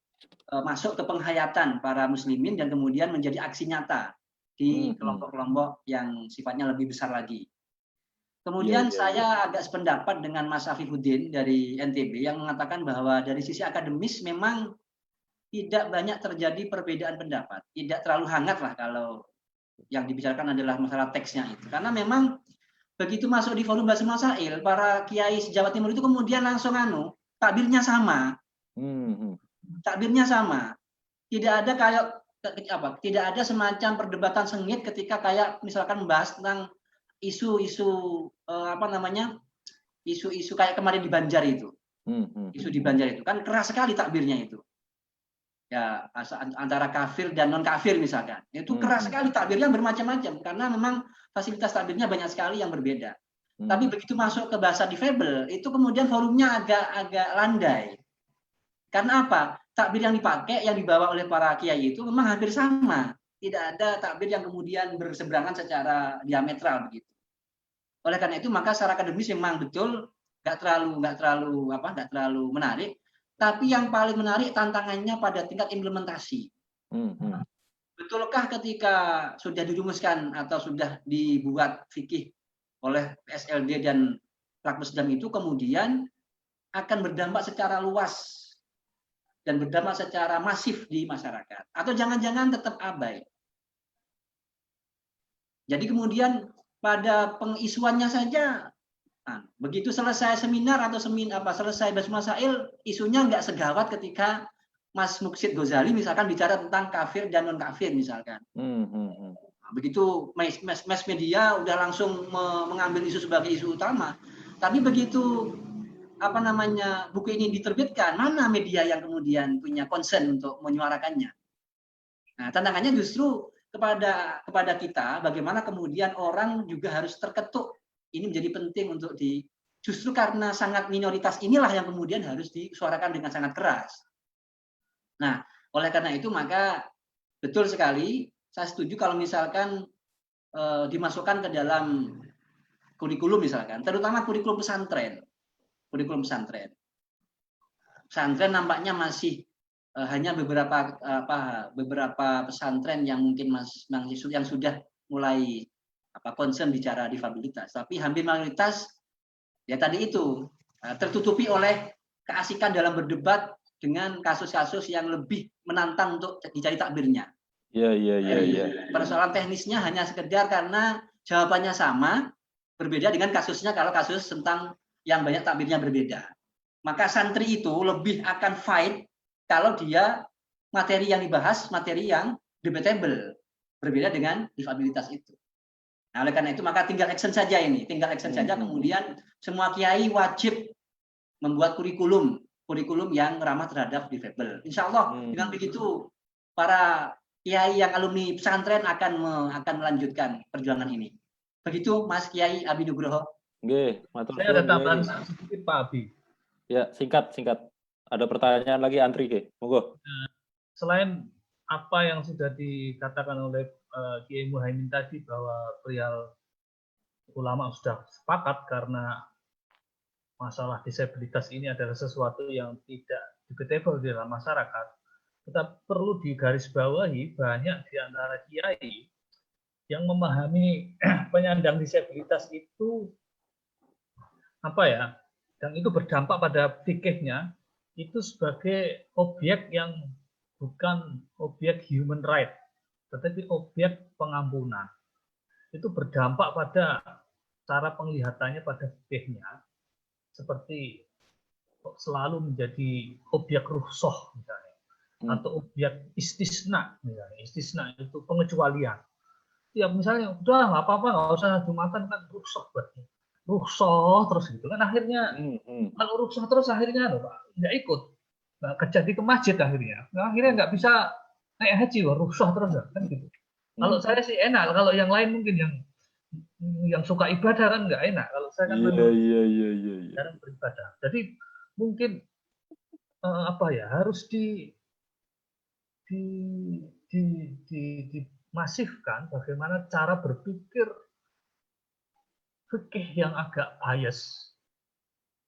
masuk ke penghayatan para muslimin dan kemudian menjadi aksi nyata di kelompok-kelompok yang sifatnya lebih besar lagi. Kemudian saya agak sependapat dengan Mas Afifuddin dari NTB yang mengatakan bahwa dari sisi akademis memang tidak banyak terjadi perbedaan pendapat, tidak terlalu hangat lah kalau yang dibicarakan adalah masalah teksnya itu. Karena memang begitu masuk di forum bahasa masail, para kiai se-Jawa Timur itu kemudian langsung takbirnya sama. Takbirnya sama. Tidak ada tidak ada semacam perdebatan sengit ketika kayak misalkan membahas tentang isu-isu isu-isu kayak kemarin di Banjar itu. Isu di Banjar itu kan keras sekali takbirnya itu. Ya, antara kafir dan non kafir misalkan. Itu keras sekali takbirnya bermacam-macam karena memang fasilitas takbirnya banyak sekali yang berbeda. Tapi begitu masuk ke bahasa difabel, itu kemudian forumnya agak landai. Karena apa? Takbir yang dipakai, yang dibawa oleh para kiai itu memang hampir sama. Tidak ada takbir yang kemudian berseberangan secara diametral begitu. Oleh karena itu maka secara akademis memang betul nggak terlalu menarik. Tapi yang paling menarik tantangannya pada tingkat implementasi. Betulkah ketika sudah dirumuskan atau sudah dibuat fikih oleh PSLD dan Rakmusdam itu kemudian akan berdampak secara luas dan berdampak secara masif di masyarakat? Atau jangan-jangan tetap abai? Jadi kemudian pada pengisuannya saja, begitu selesai seminar atau selesai bahas masail, isunya nggak segawat ketika Mas Muksid Ghazali misalkan bicara tentang kafir dan non kafir misalkan. Begitu mass media udah langsung mengambil isu sebagai isu utama. Tapi begitu buku ini diterbitkan, mana media yang kemudian punya concern untuk menyuarakannya? Nah, tantangannya justru kepada kita, bagaimana kemudian orang juga harus terketuk. Ini menjadi penting untuk justru karena sangat minoritas inilah yang kemudian harus disuarakan dengan sangat keras. Nah, oleh karena itu maka betul sekali, saya setuju kalau misalkan dimasukkan ke dalam kurikulum misalkan, terutama kurikulum pesantren. Pesantren nampaknya masih hanya beberapa pesantren yang mungkin yang sudah mulai concern bicara difabilitas, tapi hampir mayoritas ya tadi itu tertutupi oleh keasikan dalam berdebat dengan kasus-kasus yang lebih menantang untuk dicari takbirnya. Iya. Persoalan teknisnya hanya sekedar karena jawabannya sama, berbeda dengan kasusnya kalau kasus tentang yang banyak takbirnya berbeda. Maka santri itu lebih akan fight kalau dia materi yang dibahas, materi yang debatable, berbeda dengan difabilitas itu. Nah, oleh karena itu maka tinggal action saja ini, kemudian semua kiai wajib membuat kurikulum yang ramah terhadap difabel. Insya Allah dengan begitu para kiai yang alumni pesantren akan melanjutkan perjuangan ini. Begitu Mas Kiai Abi Nugroho. Nggih, matur Saya ada suwun, tambahan Kiai. sedikit Pak Abi. Ya, singkat. Ada pertanyaan lagi antri, Ki. Monggo. Selain apa yang sudah dikatakan oleh Kiai Muhaimin tadi bahwa perihal ulama sudah sepakat karena masalah disabilitas ini adalah sesuatu yang tidak debatable di dalam masyarakat, kita perlu digarisbawahi banyak di antara kiai yang memahami penyandang disabilitas itu dan itu berdampak pada fikihnya itu sebagai objek yang bukan objek human right, tetapi objek pengampunan. Itu berdampak pada cara penglihatannya pada fikihnya, seperti selalu menjadi objek rukhsah misalnya, atau objek istisna misalnya. Istisna itu pengecualian. Ya misalnya udah nggak apa-apa, nggak usah Jumatan kan rukhsah berarti. Rukhsah terus gitu kan akhirnya kalau rukhsah terus akhirnya Pak nggak ikut, nggak jadi ke masjid akhirnya nggak bisa naik haji, rukhsah terus kan gitu. Kalau saya sih enak, kalau yang lain mungkin yang suka ibadah kan nggak enak. Kalau saya kan jarang beribadah. Jadi mungkin harus dimasifkan bagaimana cara berpikir fikih yang agak bias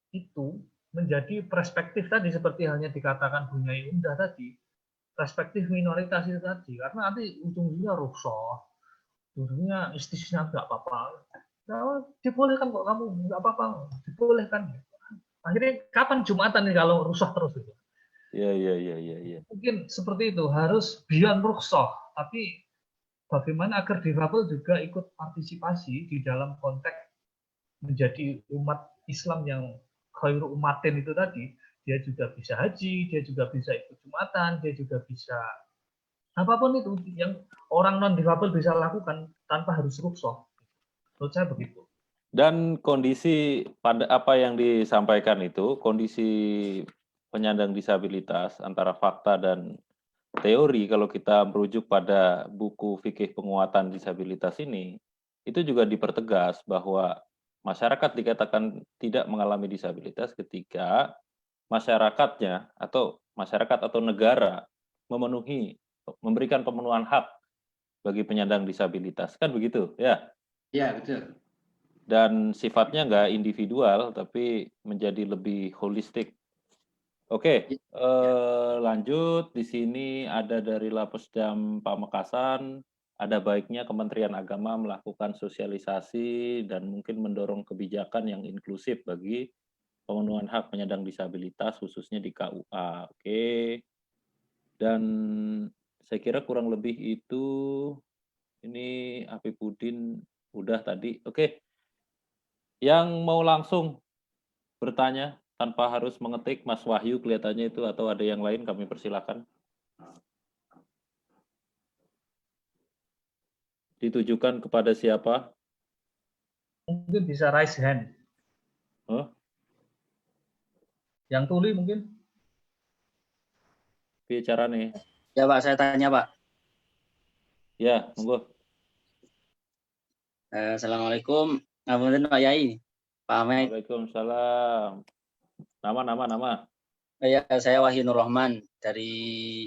itu menjadi perspektif tadi seperti halnya dikatakan Bu Nyai Undah tadi, perspektif minoritas itu tadi, karena nanti ujung-ujungnya rukhsah, ujungnya istisna nggak apa-apa. Nah, dibolehkan kok kamu nggak apa-apa, dibolehkan. Akhirnya kapan Jumatan nih kalau rusak terus itu? Iya. Mungkin seperti itu, harus beyond rukhsah, tapi bagaimana agar difabel juga ikut partisipasi di dalam konteks menjadi umat Islam yang khairu umatin itu tadi, dia juga bisa haji, dia juga bisa ikut Jumatan, dia juga bisa apapun itu yang orang non difabel bisa lakukan tanpa harus rukhsah. Menurut saya begitu. Dan kondisi pada apa yang disampaikan itu, kondisi penyandang disabilitas antara fakta dan teori, kalau kita merujuk pada buku fikih penguatan disabilitas ini, itu juga dipertegas bahwa masyarakat dikatakan tidak mengalami disabilitas ketika masyarakatnya atau masyarakat atau negara memberikan pemenuhan hak bagi penyandang disabilitas, kan begitu ya? Iya, betul. Dan sifatnya nggak individual tapi menjadi lebih holistik. Oke, lanjut. Di sini ada dari Lapesdam Pamekasan, ada baiknya Kementerian Agama melakukan sosialisasi dan mungkin mendorong kebijakan yang inklusif bagi pemenuhan hak penyandang disabilitas khususnya di KUA. Oke. Dan saya kira kurang lebih itu, ini Apipudin udah tadi. Oke. Yang mau langsung bertanya tanpa harus mengetik, Mas Wahyu kelihatannya itu, atau ada yang lain, kami persilakan. Ditujukan kepada siapa? Mungkin bisa raise hand. Yang tuli mungkin? Bicara nih. Ya Pak, saya tanya Pak. Ya, monggo. Assalamualaikum. Ngapunten Pak Yai. Pak Ahmed. Waalaikumsalam. Nama. Ya, saya Wahyu Nur Rahman dari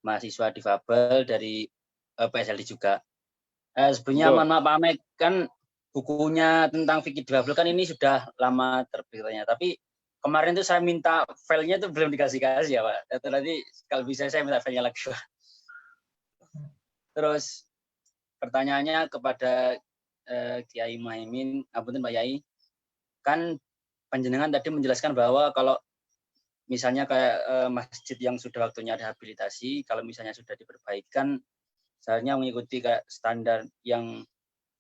mahasiswa difabel dari PSLD juga. Sebenarnya mohon maaf Pak Ahmed, kan bukunya tentang fikih difabel kan ini sudah lama terbitnya, tapi kemarin tuh saya minta filenya tuh belum dikasih ya Pak. Nanti kalau bisa saya minta filenya lagi Pak. Terus pertanyaannya kepada Kiai Muhaimin, apunten Pak Yai, kan panjenengan tadi menjelaskan bahwa kalau misalnya kayak masjid yang sudah waktunya rehabilitasi, kalau misalnya sudah diperbaikan, seharusnya mengikuti kayak standar yang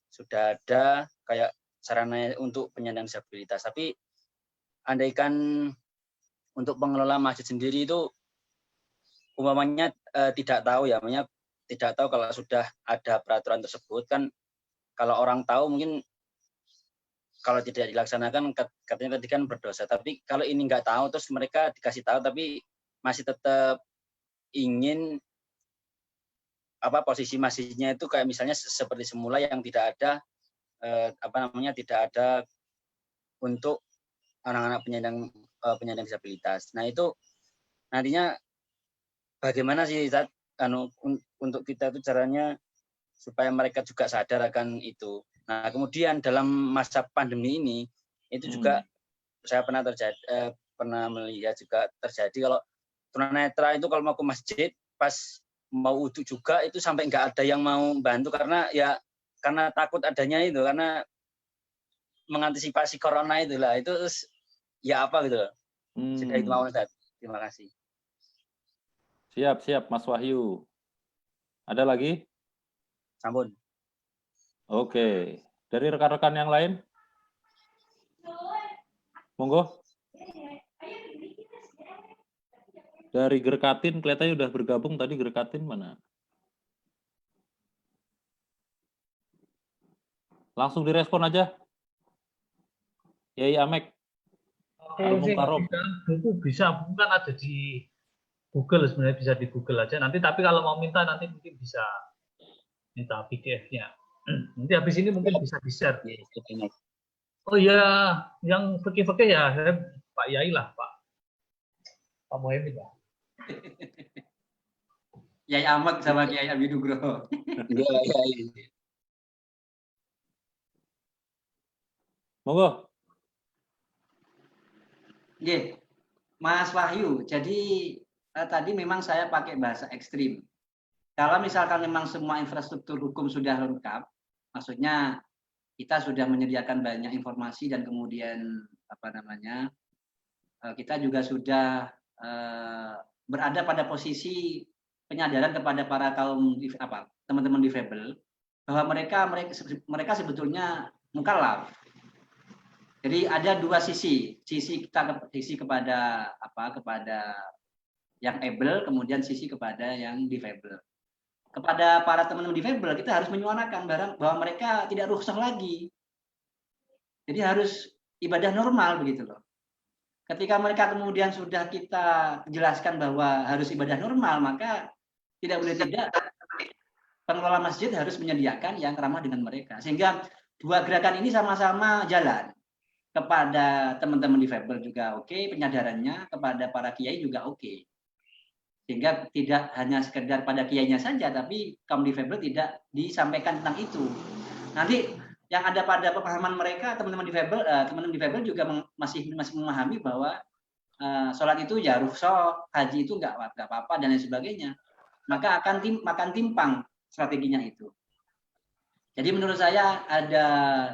sudah ada kayak sarana untuk penyandang disabilitas. Tapi andaikan untuk pengelola masjid sendiri itu umpamanya tidak tahu ya, namanya tidak tahu kalau sudah ada peraturan tersebut kan, kalau orang tahu mungkin kalau tidak dilaksanakan katanya tadi kan berdosa. Tapi kalau ini nggak tahu terus mereka dikasih tahu tapi masih tetap ingin posisi masjidnya itu kayak misalnya seperti semula yang tidak ada tidak ada untuk anak-anak penyandang disabilitas. Nah itu nantinya bagaimana sih untuk kita itu caranya supaya mereka juga sadar akan itu. Nah kemudian dalam masa pandemi ini itu juga saya pernah melihat juga terjadi kalau tunanetra itu kalau mau ke masjid pas mau wudhu juga itu sampai nggak ada yang mau bantu karena takut adanya itu, karena mengantisipasi corona itulah itu ya apa gitu loh. Sudah itu mau Ustaz. Terima kasih. Siap Mas Wahyu. Ada lagi? Sampun. Oke. Dari rekan-rekan yang lain? Monggo. Dari Gerkatin kelihatannya udah bergabung tadi. Gerkatin mana? Langsung direspon aja. Yai Amek. Buku bisa, buku kan ada di Google, sebenarnya bisa di Google aja. Tapi kalau mau minta nanti mungkin bisa minta PDF-nya. Nanti habis ini mungkin bisa di-share. Oh iya, yang fikih-fikih ya Pak Yai lah, Pak Muhammad lah. Yai Ahmad sama Kiai Abi Nugroho. Monggo. Nggih, Mas Wahyu. Jadi tadi memang saya pakai bahasa ekstrim. Kalau misalkan memang semua infrastruktur hukum sudah lengkap, maksudnya kita sudah menyediakan banyak informasi dan kemudian kita juga sudah berada pada posisi penyadaran kepada para teman-teman difabel bahwa mereka sebetulnya mukallaf. Jadi ada dua sisi kepada yang able, kemudian sisi kepada yang difabel. Kepada para teman-teman difabel kita harus menyuarakan bahwa mereka tidak rukhsah lagi. Jadi harus ibadah normal begitu loh. Ketika mereka kemudian sudah kita jelaskan bahwa harus ibadah normal, maka tidak boleh tidak pengelola masjid harus menyediakan yang ramah dengan mereka. Sehingga dua gerakan ini sama-sama jalan. Kepada teman-teman difabel juga oke, penyadarannya kepada para kiai juga oke. Sehingga tidak hanya sekedar pada kiainya saja, tapi kaum difabel tidak disampaikan tentang itu. Nanti yang ada pada pemahaman mereka, teman-teman difabel juga masih memahami bahwa sholat itu ya rukhsah, haji itu nggak apa-apa dan lain sebagainya. Maka akan timpang strateginya itu. Jadi menurut saya ada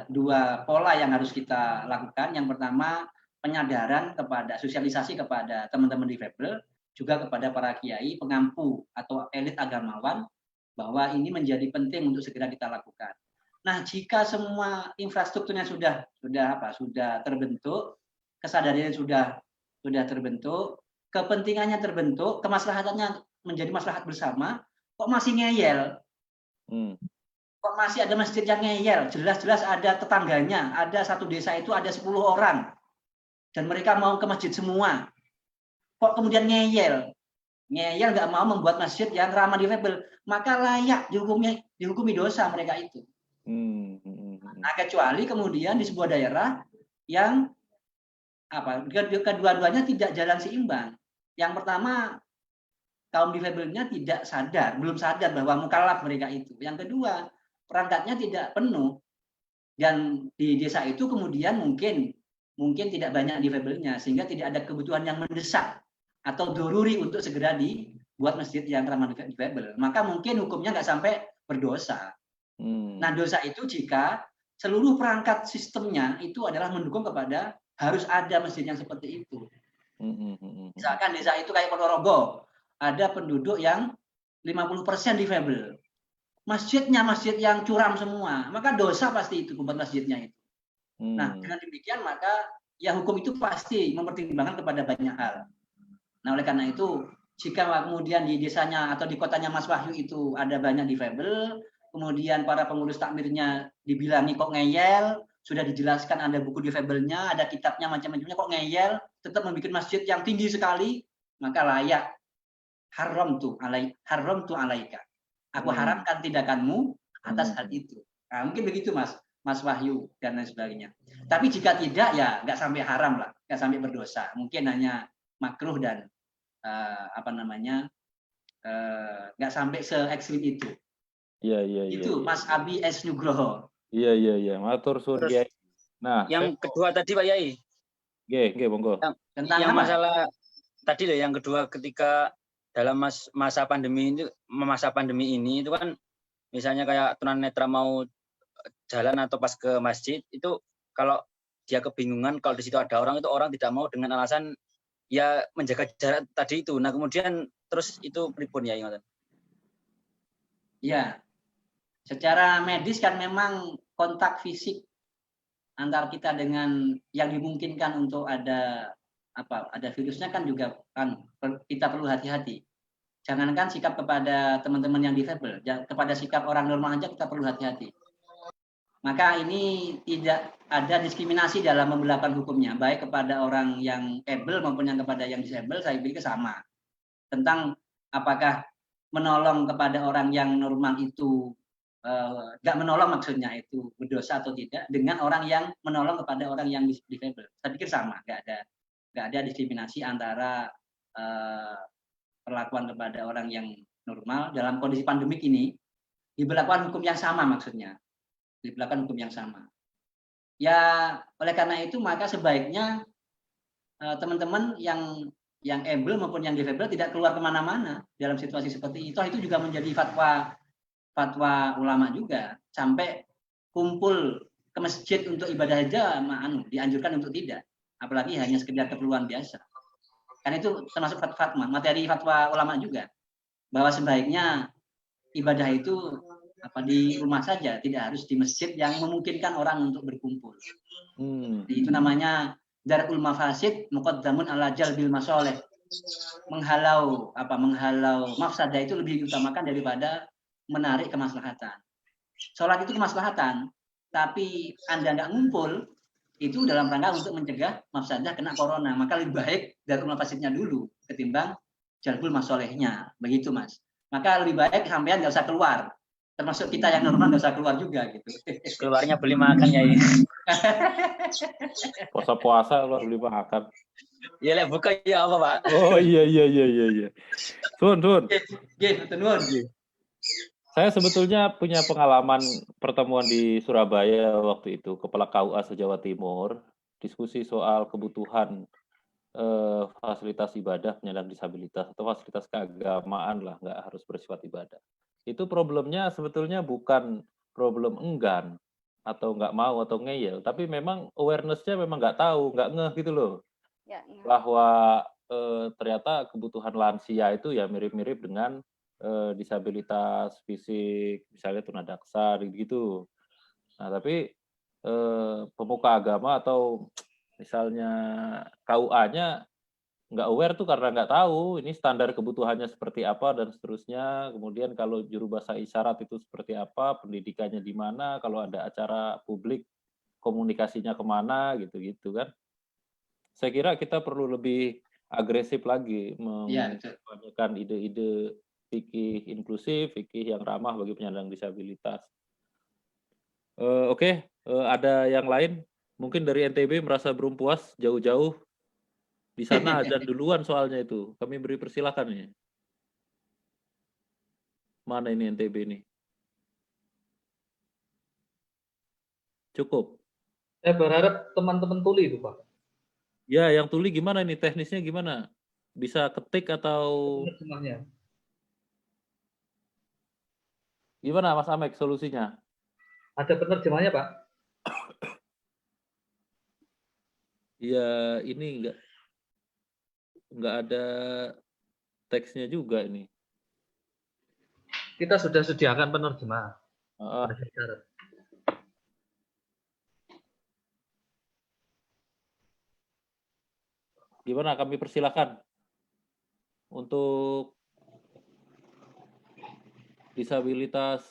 dua pola yang harus kita lakukan. Yang pertama penyadaran kepada sosialisasi kepada teman-teman difabel, juga kepada para kiai, pengampu atau elit agamawan bahwa ini menjadi penting untuk segera kita lakukan. Nah, jika semua infrastrukturnya sudah terbentuk, kesadarannya sudah terbentuk, kepentingannya terbentuk, kemaslahatannya menjadi maslahat bersama, kok masih ngeyel? Kok masih ada masjid yang ngeyel? Jelas-jelas ada tetangganya, ada satu desa itu ada 10 orang dan mereka mau ke masjid semua. Kok kemudian ngeyel nggak mau membuat masjid yang ramah difabel, maka layak dihukumi dosa mereka itu. Nah, kecuali kemudian di sebuah daerah yang kedua-duanya tidak jalan seimbang. Yang pertama, kaum difabelnya belum sadar bahwa mukallaf mereka itu. Yang kedua, perangkatnya tidak penuh, dan di desa itu kemudian mungkin tidak banyak difabelnya, sehingga tidak ada kebutuhan yang mendesak atau doruri untuk segera dibuat masjid yang ramah difabel. Maka mungkin hukumnya nggak sampai berdosa. Nah, dosa itu jika seluruh perangkat sistemnya itu adalah mendukung kepada harus ada masjid yang seperti itu. Misalkan desa itu kayak Ponorogo, ada penduduk yang 50% difabel. masjidnya masjid yang curam semua, maka dosa pasti itu buat masjidnya itu. Nah, dengan demikian maka ya hukum itu pasti mempertimbangkan kepada banyak hal. Nah, oleh karena itu, jika kemudian di desanya atau di kotanya Mas Wahyu itu ada banyak difabel, kemudian para pengurus takmirnya dibilangi kok ngeyel, sudah dijelaskan ada buku difabelnya, ada kitabnya macam-macamnya kok ngeyel, tetap membuat masjid yang tinggi sekali, maka layak haram tu alaika. Aku haramkan tindakanmu atas hal itu. Nah, mungkin begitu Mas Wahyu dan lain sebagainya. Tapi jika tidak ya nggak sampai haram lah, nggak sampai berdosa. Mungkin hanya makruh dan nggak sampai se ekstrim itu. Iya. Itu Mas Abi S Nugroho. Iya. Matur suwun Kiai. Nah, yang kedua tadi Pak Yai. Nggih, monggo. Yang masalah tadi loh, yang kedua ketika dalam masa pandemi ini itu kan misalnya kayak tunanetra mau jalan atau pas ke masjid itu kalau dia kebingungan kalau di situ ada orang, itu orang tidak mau dengan alasan ya menjaga jarak tadi itu. Nah, kemudian terus itu pripun ya ingat? Ya. Secara medis kan memang kontak fisik antar kita dengan yang dimungkinkan untuk ada virusnya kan juga kan kita perlu hati-hati. Jangankan sikap kepada teman-teman yang difabel, kepada sikap orang normal aja kita perlu hati-hati. Maka ini tidak ada diskriminasi dalam memberlakukan hukumnya, baik kepada orang yang able maupun yang kepada yang disable, saya pikir sama. Tentang apakah menolong kepada orang yang normal itu nggak menolong maksudnya itu berdosa atau tidak dengan orang yang menolong kepada orang yang difabel. Saya pikir sama, nggak ada diskriminasi antara perlakuan kepada orang yang normal dalam kondisi pandemik ini diberlakukan hukum yang sama maksudnya, diberlakukan hukum yang sama. Ya oleh karena itu maka sebaiknya teman-teman yang able maupun yang difabel tidak keluar kemana-mana dalam situasi seperti itu. Itu juga menjadi fatwa ulama juga, sampai kumpul ke masjid untuk ibadah aja dianjurkan untuk tidak, apalagi hanya sekedar keperluan biasa. Karena itu termasuk materi fatwa ulama juga, bahwa sebaiknya ibadah itu di rumah saja, tidak harus di masjid yang memungkinkan orang untuk berkumpul. Jadi, itu namanya darul mafasid muqaddamun ala jalbil masoleh. Menghalau mafsadah itu lebih diutamakan daripada menarik kemaslahatan. Sholat itu kemaslahatan, tapi Anda nggak ngumpul, itu dalam rangka untuk mencegah mafsadah kena corona. Maka lebih baik darul mafasidnya dulu ketimbang jalbul masolehnya. Begitu Mas. Maka lebih baik sampean nggak usah keluar. Termasuk kita yang normal nggak usah keluar juga gitu. Keluarnya beli makan ya. Puasa-puasa lo beli makan. Iya, buka ya apa Pak? Oh iya. Sun. Saya sebetulnya punya pengalaman pertemuan di Surabaya waktu itu, Kepala KUA se-Jawa Timur, diskusi soal kebutuhan fasilitas ibadah penyandang disabilitas atau fasilitas keagamaan lah, nggak harus bersifat ibadah. Itu problemnya sebetulnya bukan problem enggan atau nggak mau atau ngeyel, tapi memang awareness-nya memang nggak tahu, nggak ngeh gitu loh. Ya. Bahwa ternyata kebutuhan lansia itu ya mirip-mirip dengan disabilitas fisik, misalnya tunadaksa gitu. Nah, tapi pemuka agama atau misalnya KUA-nya nggak aware tuh karena nggak tahu ini standar kebutuhannya seperti apa dan seterusnya. Kemudian kalau juru bahasa isyarat itu seperti apa, pendidikannya di mana, kalau ada acara publik komunikasinya kemana gitu-gitu kan. Saya kira kita perlu lebih agresif lagi membangun ide-ide fikih inklusif, fikih yang ramah bagi penyandang disabilitas. Oke, ada yang lain? Mungkin dari NTB merasa belum puas jauh-jauh. Di sana azan duluan soalnya itu. Kami beri persilakan ya. Mana ini NTB ini? Cukup. Saya berharap teman-teman tuli itu, Pak. Ya, yang tuli gimana ini? Teknisnya gimana? Bisa ketik atau... Sebenarnya. Gimana Mas Amek solusinya? Ada penerjemahnya Pak? Ya ini nggak ada teksnya juga ini. Kita sudah sediakan penerjemah. Heeh. Bahasa isyarat. Gimana, kami persilakan untuk disabilitas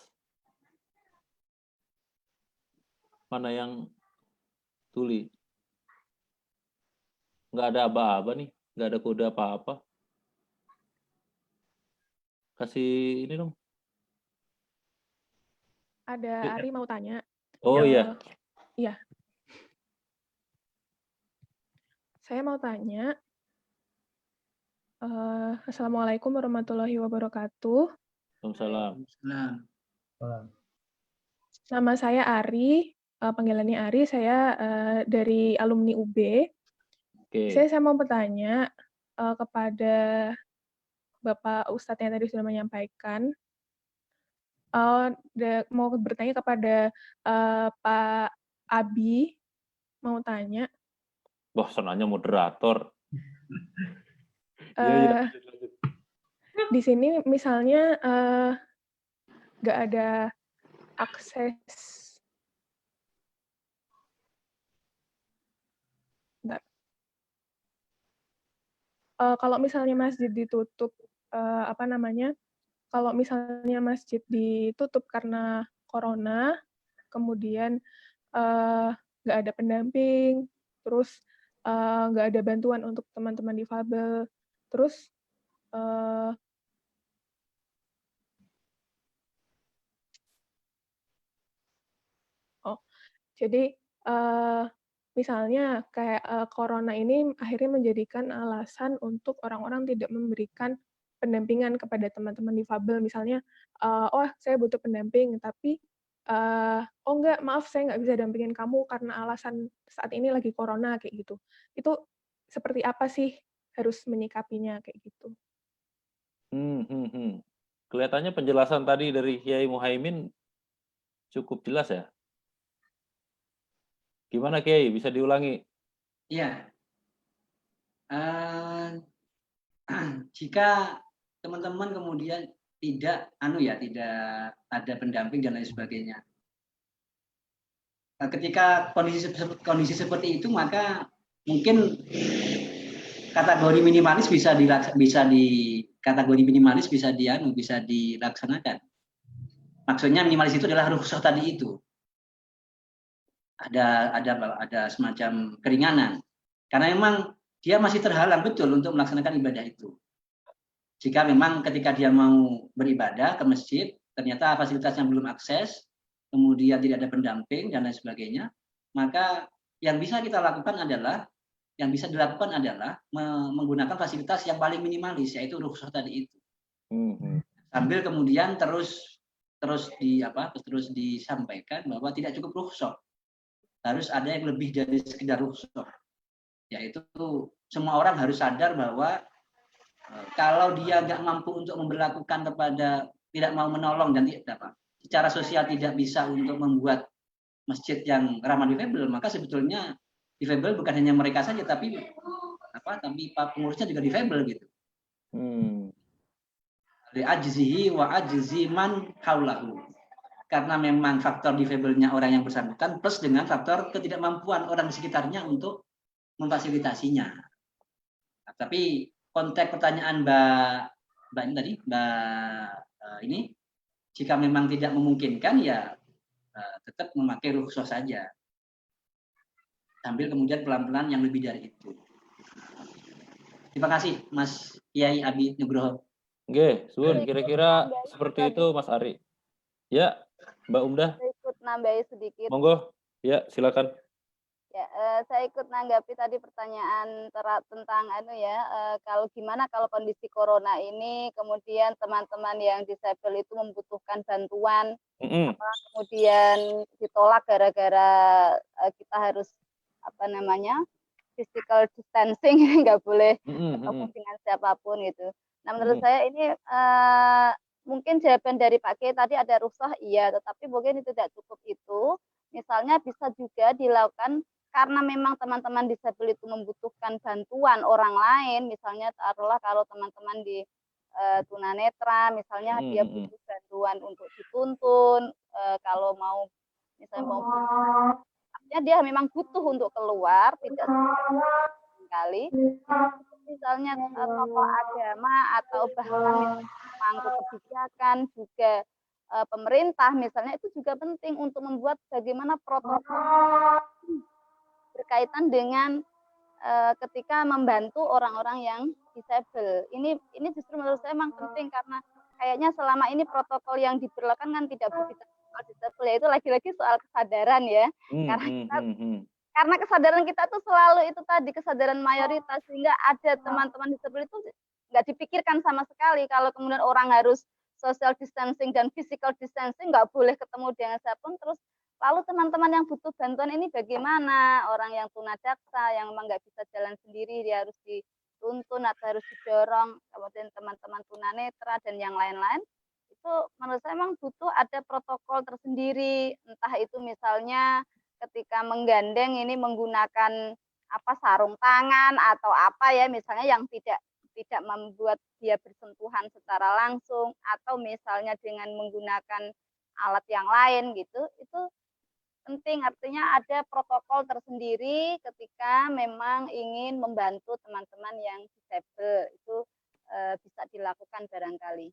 mana yang tuli. Nggak ada aba-aba nih, nggak ada kode apa-apa. Kasih ini dong. Ada Ari mau tanya. Oh iya. Iya. Saya mau tanya. Assalamualaikum warahmatullahi wabarakatuh. Waalaikumsalam. Nah, Nama saya Ari, panggilannya Ari. Saya dari alumni UB. Oke. Saya mau bertanya kepada Bapak Ustadz yang tadi sudah menyampaikan. Mau bertanya kepada Pak Abi. Mau tanya. Wah, senangnya moderator. Iya, di sini misalnya nggak ada akses. Kalau misalnya masjid ditutup, kalau misalnya masjid ditutup karena corona, kemudian nggak ada pendamping, terus nggak ada bantuan untuk teman-teman difabel, terus jadi misalnya kayak corona ini akhirnya menjadikan alasan untuk orang-orang tidak memberikan pendampingan kepada teman-teman difabel. Misalnya, oh saya butuh pendamping, tapi oh enggak, maaf saya nggak bisa dampingin kamu karena alasan saat ini lagi corona, kayak gitu. Itu seperti apa sih harus menyikapinya kayak gitu? Kelihatannya penjelasan tadi dari Kiai Muhaimin cukup jelas ya. Gimana Kiai? Bisa diulangi? Iya. Jika teman-teman kemudian tidak ada pendamping dan lain sebagainya. Ketika kondisi seperti itu, maka mungkin kategori minimalis bisa dilaksanakan. Maksudnya minimalis itu adalah rukhsah tadi itu. Ada semacam keringanan. Karena memang dia masih terhalang betul untuk melaksanakan ibadah itu. Jika memang ketika dia mau beribadah ke masjid, ternyata fasilitasnya belum akses, kemudian tidak ada pendamping dan lain sebagainya, maka yang bisa dilakukan adalah menggunakan fasilitas yang paling minimalis, yaitu rukhsah tadi itu. Sambil kemudian terus disampaikan bahwa tidak cukup rukhsah, harus ada yang lebih dari sekedar rukhsah, yaitu semua orang harus sadar bahwa kalau dia nggak mampu untuk memberlakukan kepada, tidak mau menolong dan secara sosial tidak bisa untuk membuat masjid yang ramah difabel, maka sebetulnya difabel bukan hanya mereka saja, tapi pengurusnya juga difabel gitu. Li'ajzihi wa ajzi man haulahu. Karena memang faktor difabelnya orang yang bersangkutan plus dengan faktor ketidakmampuan orang di sekitarnya untuk memfasilitasinya. Nah, tapi konteks pertanyaan Mbak ini, jika memang tidak memungkinkan ya tetap memakai rukhsah saja. Sambil kemudian pelan-pelan yang lebih dari itu. Terima kasih Mas Kiai Abi Nugroho. Oke, suwun, kira-kira seperti itu Mas Ari. Ya, Mbak Umdah. Saya ikut nambahi sedikit. Monggo, ya silakan. Ya, saya ikut nanggapi tadi pertanyaan tentang kalau gimana kalau kondisi corona ini, kemudian teman-teman yang disabel itu membutuhkan bantuan, kemudian ditolak gara-gara kita harus physical distancing, nggak boleh ketemu dengan siapapun gitu. Nah, menurut saya ini mungkin jawaban dari Pak Kiai tadi ada rukhsah, iya, tetapi mungkin itu tidak cukup itu. Misalnya bisa juga dilakukan karena memang teman-teman disabel itu membutuhkan bantuan orang lain, misalnya taruhlah kalau teman-teman di tunanetra, misalnya dia butuh bantuan untuk dituntun, kalau mau misalnya mau artinya dia memang butuh untuk keluar, tidak sekali. Misalnya tokoh agama atau bahkan pemangku kebijakan juga pemerintah misalnya itu juga penting untuk membuat bagaimana protokol berkaitan dengan ketika membantu orang-orang yang disabel. Ini justru menurut saya memang penting karena kayaknya selama ini protokol yang diberlakukan kan tidak berbicara soal disabel, yaitu lagi-lagi soal kesadaran ya. Karena kesadaran kita tuh selalu itu tadi kesadaran mayoritas, sehingga ada teman-teman disabel itu nggak dipikirkan sama sekali kalau kemudian orang harus social distancing dan physical distancing, nggak boleh ketemu dengan siapapun, terus lalu teman-teman yang butuh bantuan ini bagaimana? Orang yang tunadaksa, yang memang nggak bisa jalan sendiri, dia harus dituntun atau harus didorong, kemudian teman-teman tunanetra dan yang lain-lain, itu menurut saya memang butuh ada protokol tersendiri, entah itu misalnya ketika menggandeng ini menggunakan sarung tangan atau apa ya, misalnya yang tidak membuat dia bersentuhan secara langsung, atau misalnya dengan menggunakan alat yang lain gitu, itu penting, artinya ada protokol tersendiri ketika memang ingin membantu teman-teman yang disabel, itu bisa dilakukan barangkali.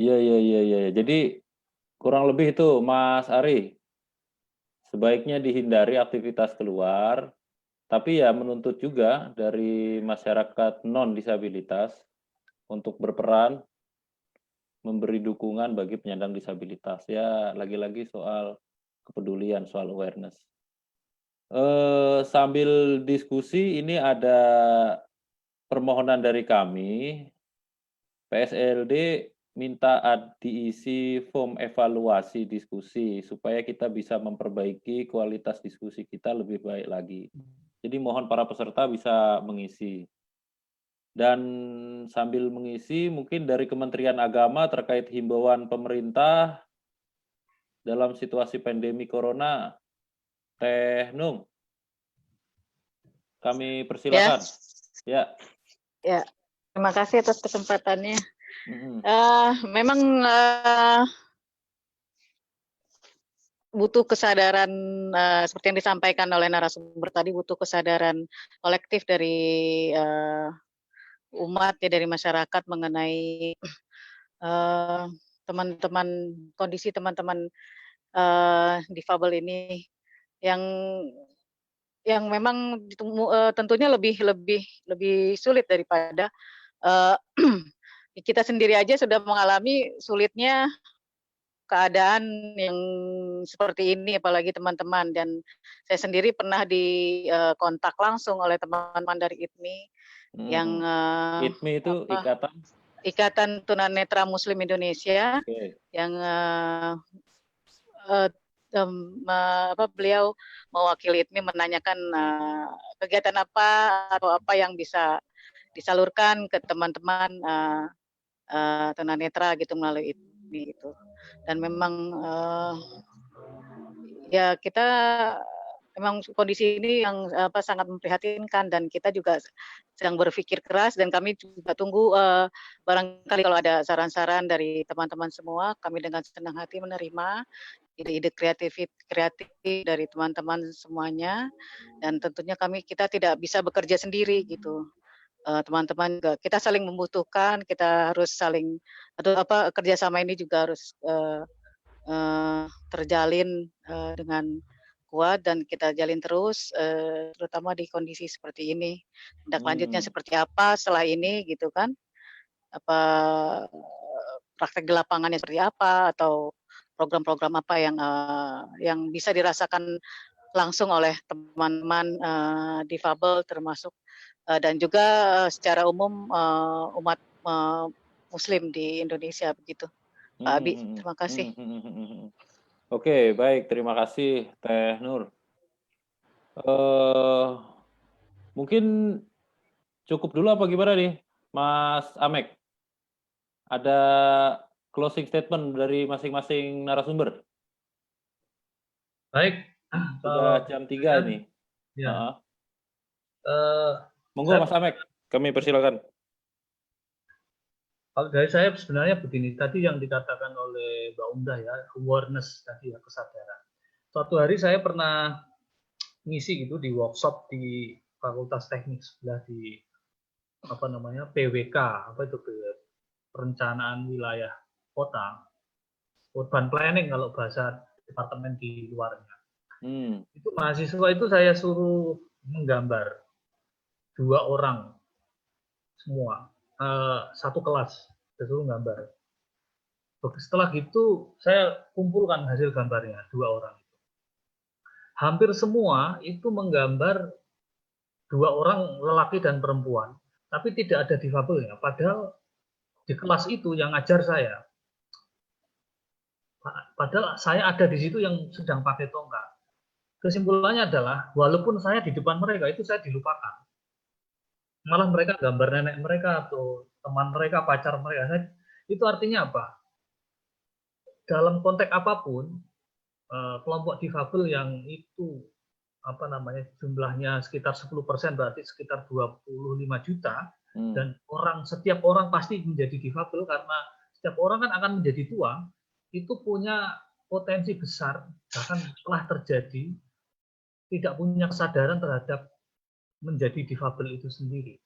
Iya. Jadi kurang lebih itu Mas Ari, sebaiknya dihindari aktivitas keluar, tapi ya menuntut juga dari masyarakat non-disabilitas untuk berperan memberi dukungan bagi penyandang disabilitas. Ya, lagi-lagi soal kepedulian, soal awareness. Sambil diskusi, ini ada permohonan dari kami. PSLD minta diisi form evaluasi diskusi supaya kita bisa memperbaiki kualitas diskusi kita lebih baik lagi. Jadi mohon para peserta bisa mengisi. Dan sambil mengisi, mungkin dari Kementerian Agama terkait himbauan pemerintah dalam situasi pandemi Corona, Teh Nung, kami persilakan. Ya. Terima kasih atas kesempatannya. Memang butuh kesadaran seperti yang disampaikan oleh narasumber tadi, butuh kesadaran kolektif dari umat ya, dari masyarakat mengenai teman-teman, kondisi teman-teman difabel ini yang memang tentunya lebih sulit daripada kita sendiri aja sudah mengalami sulitnya keadaan yang seperti ini, apalagi teman-teman. Dan saya sendiri pernah dikontak langsung oleh teman-teman dari ITMI yang ITMI itu Ikatan Tunanetra Muslim Indonesia, yang beliau mewakili ITMI menanyakan kegiatan apa atau apa yang bisa disalurkan ke teman-teman tunanetra gitu melalui ITMI gitu. Dan memang ya kita memang kondisi ini yang sangat memprihatinkan, dan kita juga sedang berpikir keras, dan kami juga tunggu barangkali kalau ada saran-saran dari teman-teman semua, kami dengan senang hati menerima ide-ide kreatif dari teman-teman semuanya. Dan tentunya kita tidak bisa bekerja sendiri gitu. Teman-teman juga kita saling membutuhkan, kita harus saling kerjasama ini juga harus terjalin dengan kuat, dan kita jalin terus, terutama di kondisi seperti ini. Tindak lanjutnya seperti apa setelah ini gitu kan, apa praktek di lapangannya seperti apa, atau program-program apa yang bisa dirasakan langsung oleh teman-teman difabel, termasuk dan juga secara umum umat Muslim di Indonesia begitu. Pak Abi, terima kasih. Oke, baik, terima kasih Teh Nur. Mungkin cukup dulu apa gimana nih, Mas Amek? Ada closing statement dari masing-masing narasumber? Baik. Sudah jam 3 ini. Ya. Monggo Mas Amek, kami persilakan. Kalau dari saya sebenarnya begini, tadi yang dikatakan oleh Mbak Umdah ya, awareness tadi ya, kesadaran. Suatu hari saya pernah ngisi gitu di workshop di Fakultas Teknik sebelah di apa namanya PWK, apa itu perencanaan wilayah kota, urban planning kalau bahasa departemen di luarnya. Itu mahasiswa itu saya suruh menggambar 2 orang semua, satu kelas, saya suruh gambar. Setelah itu saya kumpulkan hasil gambarnya 2 orang. Hampir semua itu menggambar 2 orang lelaki dan perempuan, tapi tidak ada difabelnya. Padahal di kelas itu yang ngajar saya. Padahal saya ada di situ yang sedang pakai tongkat. Kesimpulannya adalah, walaupun saya di depan mereka, itu saya dilupakan. Malah mereka gambar nenek mereka atau teman mereka, pacar mereka. Itu artinya apa? Dalam konteks apapun, kelompok difabel yang itu apa namanya jumlahnya sekitar 10%, berarti sekitar 25 juta, dan setiap orang pasti menjadi difabel karena setiap orang kan akan menjadi tua, itu punya potensi besar, bahkan telah terjadi, tidak punya kesadaran terhadap menjadi difabel itu sendiri.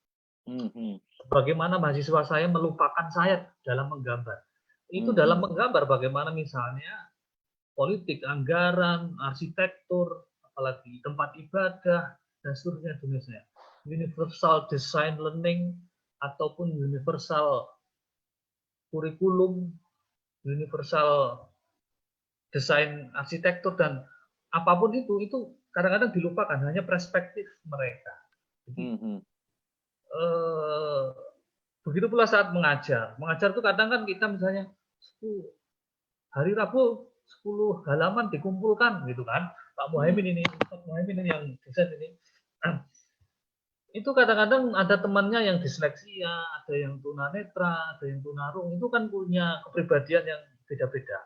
Bagaimana mahasiswa saya melupakan saya dalam menggambar. Itu dalam menggambar bagaimana misalnya politik, anggaran, arsitektur, apalagi tempat ibadah, dan seterusnya. Universal design learning, ataupun universal kurikulum, universal desain arsitektur, dan apapun itu kadang-kadang dilupakan, hanya perspektif mereka. Jadi, begitu pula saat mengajar. Mengajar itu kadang kan kita misalnya hari Rabu 10 halaman dikumpulkan gitu kan. Pak Muhaimin ini yang desain ini. Itu kadang-kadang ada temannya yang disleksia, ada yang tunanetra, ada yang tunarung, itu kan punya kepribadian yang beda-beda.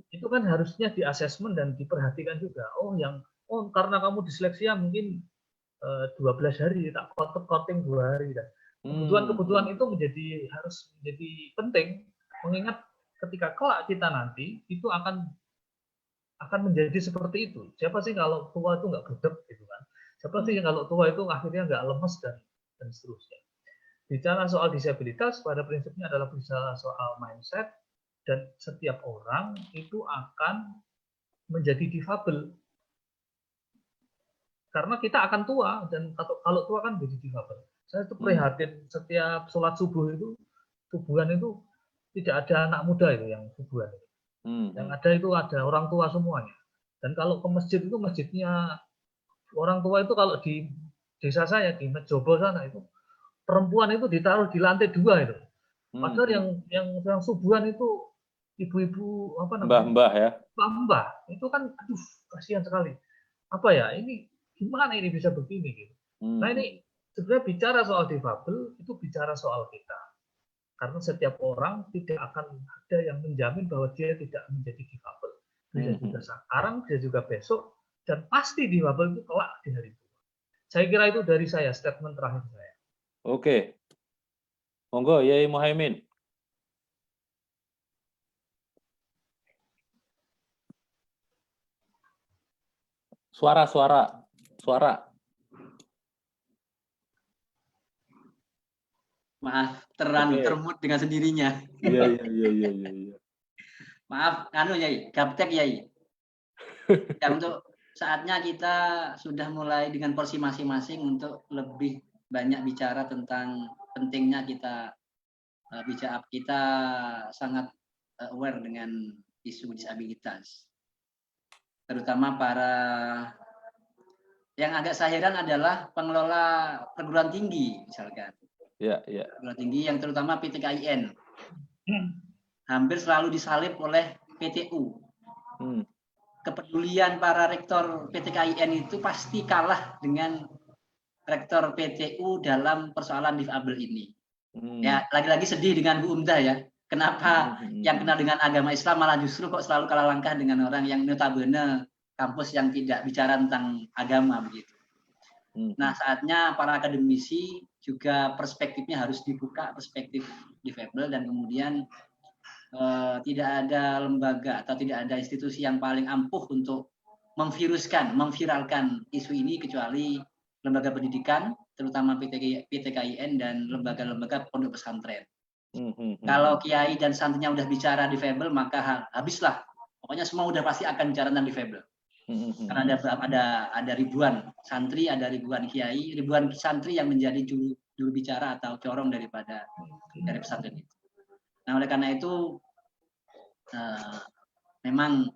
Itu kan harusnya di asesmen dan diperhatikan juga. Karena kamu disleksia mungkin 12 hari, tak coating 2 hari. Kebutuhan-kebutuhan itu harus menjadi penting, mengingat ketika kelak kita nanti itu akan menjadi seperti itu. Siapa sih kalau tua itu nggak gedek gitu kan? Siapa sih kalau tua itu akhirnya nggak lemes dan seterusnya. Bicara soal disabilitas, pada prinsipnya adalah bicara soal mindset, dan setiap orang itu akan menjadi difabel. Karena kita akan tua, dan kalau tua kan menjadi difabel. Saya itu prihatin setiap sholat subuh itu, subuhan itu tidak ada anak muda itu yang subuhan. Yang ada itu ada orang tua semuanya. Dan kalau ke masjid itu masjidnya orang tua itu, kalau di desa saya di Mejobo sana itu perempuan itu ditaruh di lantai 2 itu. Padahal yang subuhan itu ibu-ibu apa namanya? Mbah-mbah ya. Mbah itu kan aduh kasihan sekali. Apa ya ini gimana ini bisa begini gitu. Nah ini sebenarnya bicara soal difabel itu bicara soal kita. Karena setiap orang tidak akan ada yang menjamin bahwa dia tidak menjadi difabel. Bisa juga sekarang, bisa juga besok, dan pasti difabel itu kelak di hari tua. Saya kira itu dari saya, statement terakhir saya. Oke. Monggo, Yai Muhaimin. Suara. Maaf, termut dengan sendirinya. Iya. Maaf, Yai, gaptek Yai. Ya, untuk saatnya kita sudah mulai dengan porsi masing-masing untuk lebih banyak bicara tentang pentingnya kita sangat aware dengan isu disabilitas. Terutama para yang agak saya heran adalah pengelola perguruan tinggi misalkan. Ya. Perguruan tinggi yang terutama PTKIN. Hampir selalu disalib oleh PTU. Kepedulian para rektor PTKIN itu pasti kalah dengan rektor PTU dalam persoalan difabel ini. Ya, lagi-lagi sedih dengan Bu Umdah ya. Kenapa yang kenal dengan agama Islam malah justru kok selalu kalah langkah dengan orang yang notabene kampus yang tidak bicara tentang agama begitu. Nah, saatnya para akademisi juga perspektifnya harus dibuka, perspektif difabel, dan kemudian tidak ada lembaga atau tidak ada institusi yang paling ampuh untuk memviralkan isu ini kecuali lembaga pendidikan, terutama PTKIN dan lembaga-lembaga pondok pesantren. Kalau kiai dan santrinya udah bicara difabel, maka habislah. Pokoknya semua udah pasti akan bicara tentang difabel. Karena ada ribuan santri, ada ribuan kiai, ribuan santri yang menjadi juru bicara atau corong dari pesantren itu. Nah, oleh karena itu memang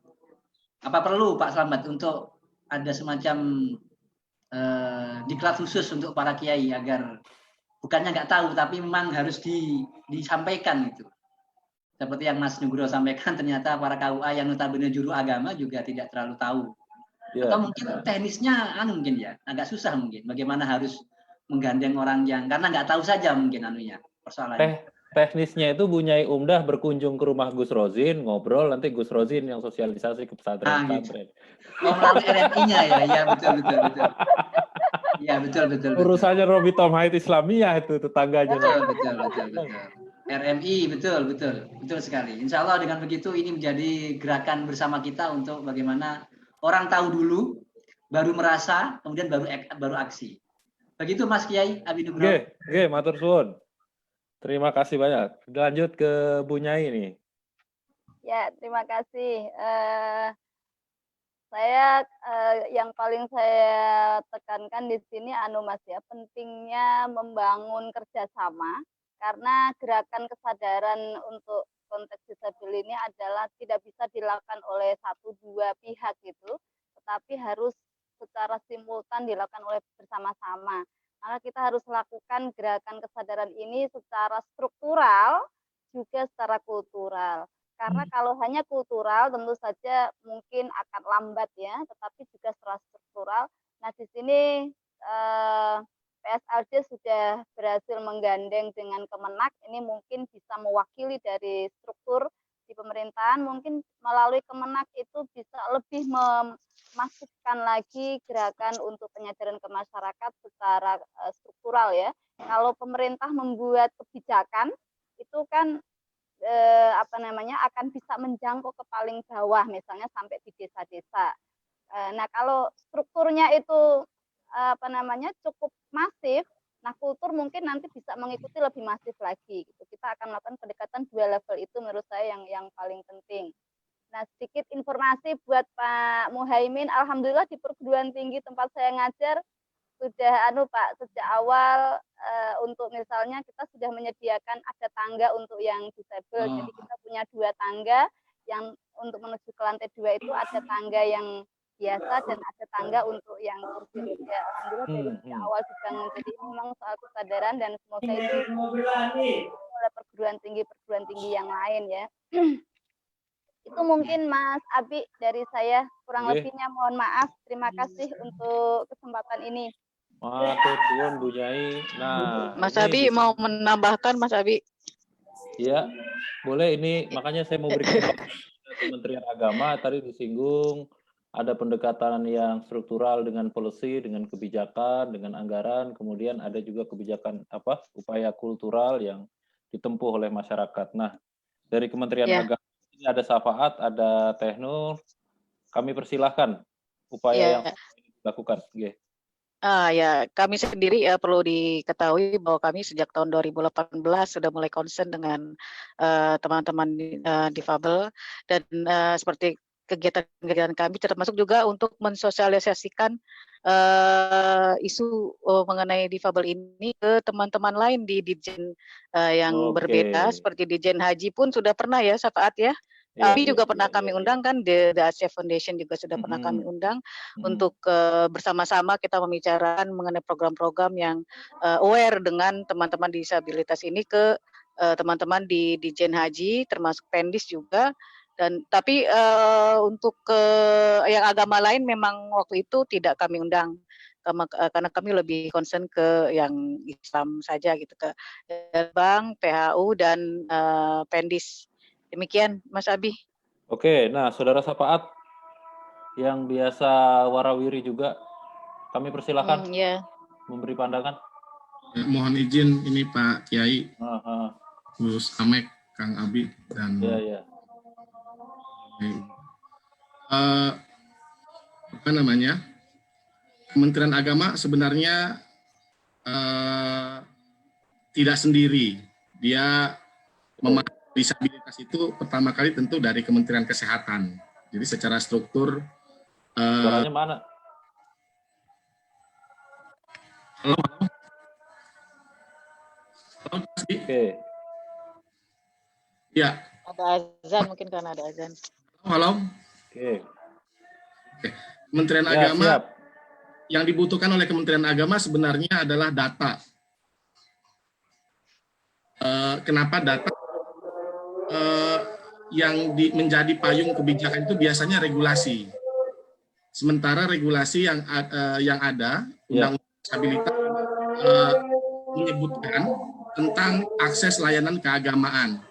apa perlu Pak Slamet untuk ada semacam diklat khusus untuk para kiai agar bukannya nggak tahu tapi memang harus disampaikan gitu. Seperti yang Mas Nugroho sampaikan, ternyata para KUA yang notabene juru agama juga tidak terlalu tahu. Atau mungkin teknisnya mungkin ya agak susah mungkin bagaimana harus menggandeng orang yang karena nggak tahu saja mungkin persoalannya. Teknisnya itu Bu Nyai Umdah berkunjung ke rumah Gus Rozin, ngobrol, nanti Gus Rozin yang sosialisasi ke pesantren-pesantren. Gitu. Melalui RMI-nya ya betul. Iya betul. Urusannya Robi Tomhait Islamiyah itu tetangganya. Betul. RMI betul sekali. Insya Allah dengan begitu ini menjadi gerakan bersama kita untuk bagaimana orang tahu dulu, baru merasa, kemudian baru aksi. Begitu Mas Kiai Abi Nugroho. Oke, matur suwun. Terima kasih banyak. Lanjut ke Bu Nyai nih. Ya, terima kasih. Saya yang paling saya tekankan di sini Mas ya, pentingnya membangun kerjasama karena gerakan kesadaran untuk konteks disabilitas ini adalah tidak bisa dilakukan oleh 1-2 pihak gitu, tetapi harus secara simultan dilakukan oleh bersama-sama. Maka kita harus lakukan gerakan kesadaran ini secara struktural juga secara kultural. Karena kalau hanya kultural tentu saja mungkin akan lambat ya, tetapi juga secara struktural. Nah di sini PSLD sudah berhasil menggandeng dengan Kemenak, ini mungkin bisa mewakili dari struktur di pemerintahan, mungkin melalui Kemenak itu bisa lebih memasifkan lagi gerakan untuk penyadaran ke masyarakat secara struktural ya. Kalau pemerintah membuat kebijakan itu kan akan bisa menjangkau ke paling bawah, misalnya sampai di desa-desa. Nah kalau strukturnya itu cukup masif, nah kultur mungkin nanti bisa mengikuti lebih masif lagi. Gitu. Kita akan melakukan pendekatan 2 level itu menurut saya yang paling penting. Nah sedikit informasi buat Pak Muhaimin, alhamdulillah di perguruan tinggi tempat saya ngajar sudah Pak sejak awal untuk misalnya kita sudah menyediakan ada tangga untuk yang disabel. Jadi kita punya 2 tangga yang untuk menuju ke lantai 2 itu ada tangga yang biasa dan ada tangga untuk yang kursi roda. Alhamdulillah dari sejak awal dibangun. Jadi ini memang soal kesadaran dan semoga itu oleh perguruan tinggi yang lain ya. Itu mungkin Mas Abi dari saya, kurang lebihnya mohon maaf. Terima kasih untuk kesempatan ini. Matur suwun Bu Nyai. Nah, Mas Abi mau menambahkan Mas Abi? Iya, boleh. Ini makanya saya mau berikan Kementerian Agama tadi disinggung ada pendekatan yang struktural dengan policy, dengan kebijakan, dengan anggaran, kemudian ada juga kebijakan upaya kultural yang ditempuh oleh masyarakat. Nah, dari Kementerian Agama ini ada Syafaat, ada Teknul. Kami persilahkan upaya yang dilakukan. Ya, kami sendiri perlu diketahui bahwa kami sejak tahun 2018 sudah mulai concern dengan teman-teman difabel dan seperti kegiatan-kegiatan kami termasuk juga untuk mensosialisasikan isu mengenai difabel ini ke teman-teman lain di Ditjen yang berbeda, seperti Ditjen Haji pun sudah pernah ya Syafaat ya. Kami juga pernah kami undang kan, The Asia Foundation juga sudah pernah kami undang untuk bersama-sama kita membicarakan mengenai program-program yang aware dengan teman-teman disabilitas ini ke teman-teman di Ditjen Haji termasuk Pendis juga. Dan tapi untuk yang agama lain memang waktu itu tidak kami undang karena kami lebih concern ke yang Islam saja gitu, ke Bank, PHU dan Pendis. Demikian Mas Abi. Oke, nah Saudara Syafaat yang biasa warawiri juga Kami persilakan Ya. memberi pandangan. Mohon izin ini Pak Kiai, Gus Amek, Kang Abi, dan apa namanya, Kementerian Agama sebenarnya tidak sendiri. Dia memahami disabilitas itu pertama kali tentu dari Kementerian Kesehatan. Jadi secara struktur. Suaranya mana? Halo. Oke. Ya. Ada azan mungkin karena ada azan. Halo. Oke. Kementerian Agama siap. Yang dibutuhkan oleh Kementerian Agama sebenarnya adalah data. Kenapa data? Yang menjadi payung kebijakan itu biasanya regulasi. Sementara regulasi yang ada, Undang-Undang Disabilitas menyebutkan tentang akses layanan keagamaan,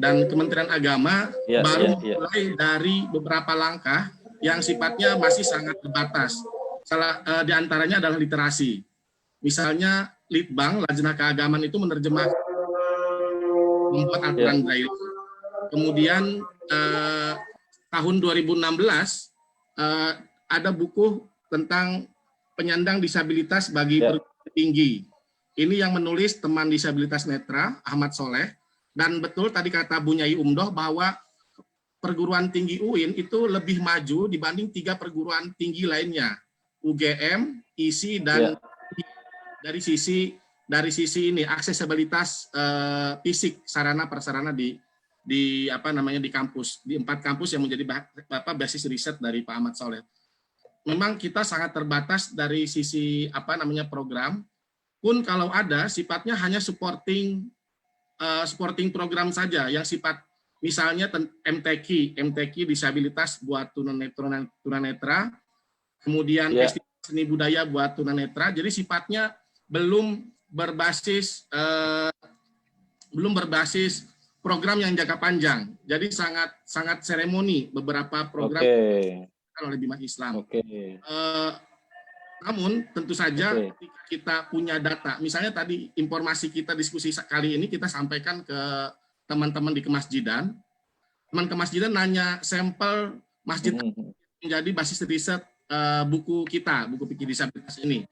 dan Kementerian Agama baru mulai dari beberapa langkah yang sifatnya masih sangat terbatas. Salah di antaranya adalah literasi. Misalnya Litbang, Lajnah Keagamaan itu menerjemahkan, membuat aturan Braille. Kemudian tahun 2016 ada buku tentang penyandang disabilitas bagi perguruan tinggi. Ini yang menulis teman disabilitas netra, Ahmad Soleh. Dan betul tadi kata Bu Nyai Umdoh bahwa perguruan tinggi UIN itu lebih maju dibanding 3 perguruan tinggi lainnya. UGM, ISI, dan dari sisi ini aksesibilitas fisik sarana prasarana di kampus, di 4 kampus yang menjadi basis riset dari Pak Ahmad Soleh. Memang kita sangat terbatas dari sisi program. Pun kalau ada sifatnya hanya supporting program saja yang sifat misalnya MTQ disabilitas buat tunanetra, kemudian festival seni budaya buat tunanetra. Jadi sifatnya belum berbasis program yang jangka panjang. Jadi sangat seremoni beberapa program oleh Bimas Islam. Namun tentu saja ketika kita punya data, misalnya tadi informasi kita diskusi kali ini kita sampaikan ke teman-teman di Kemasjidan. Teman Kemasjidan nanya sampel masjid menjadi basis riset buku fikih disabilitas ini.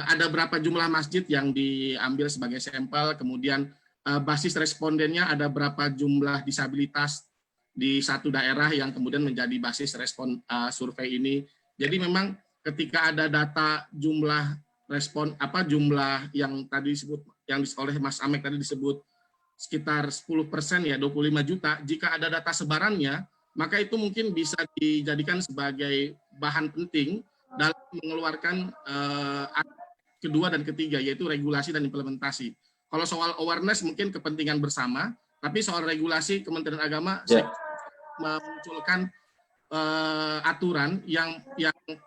Ada berapa jumlah masjid yang diambil sebagai sampel, kemudian basis respondennya ada berapa jumlah disabilitas di satu daerah yang kemudian menjadi basis respon survei ini. Jadi memang ketika ada data jumlah jumlah yang tadi disebut, yang oleh Mas Amek tadi disebut sekitar 10% ya, 25 juta, jika ada data sebarannya, maka itu mungkin bisa dijadikan sebagai bahan penting dalam mengeluarkan kedua dan ketiga, yaitu regulasi dan implementasi. Kalau soal awareness mungkin kepentingan bersama, tapi soal regulasi Kementerian Agama memunculkan aturan yang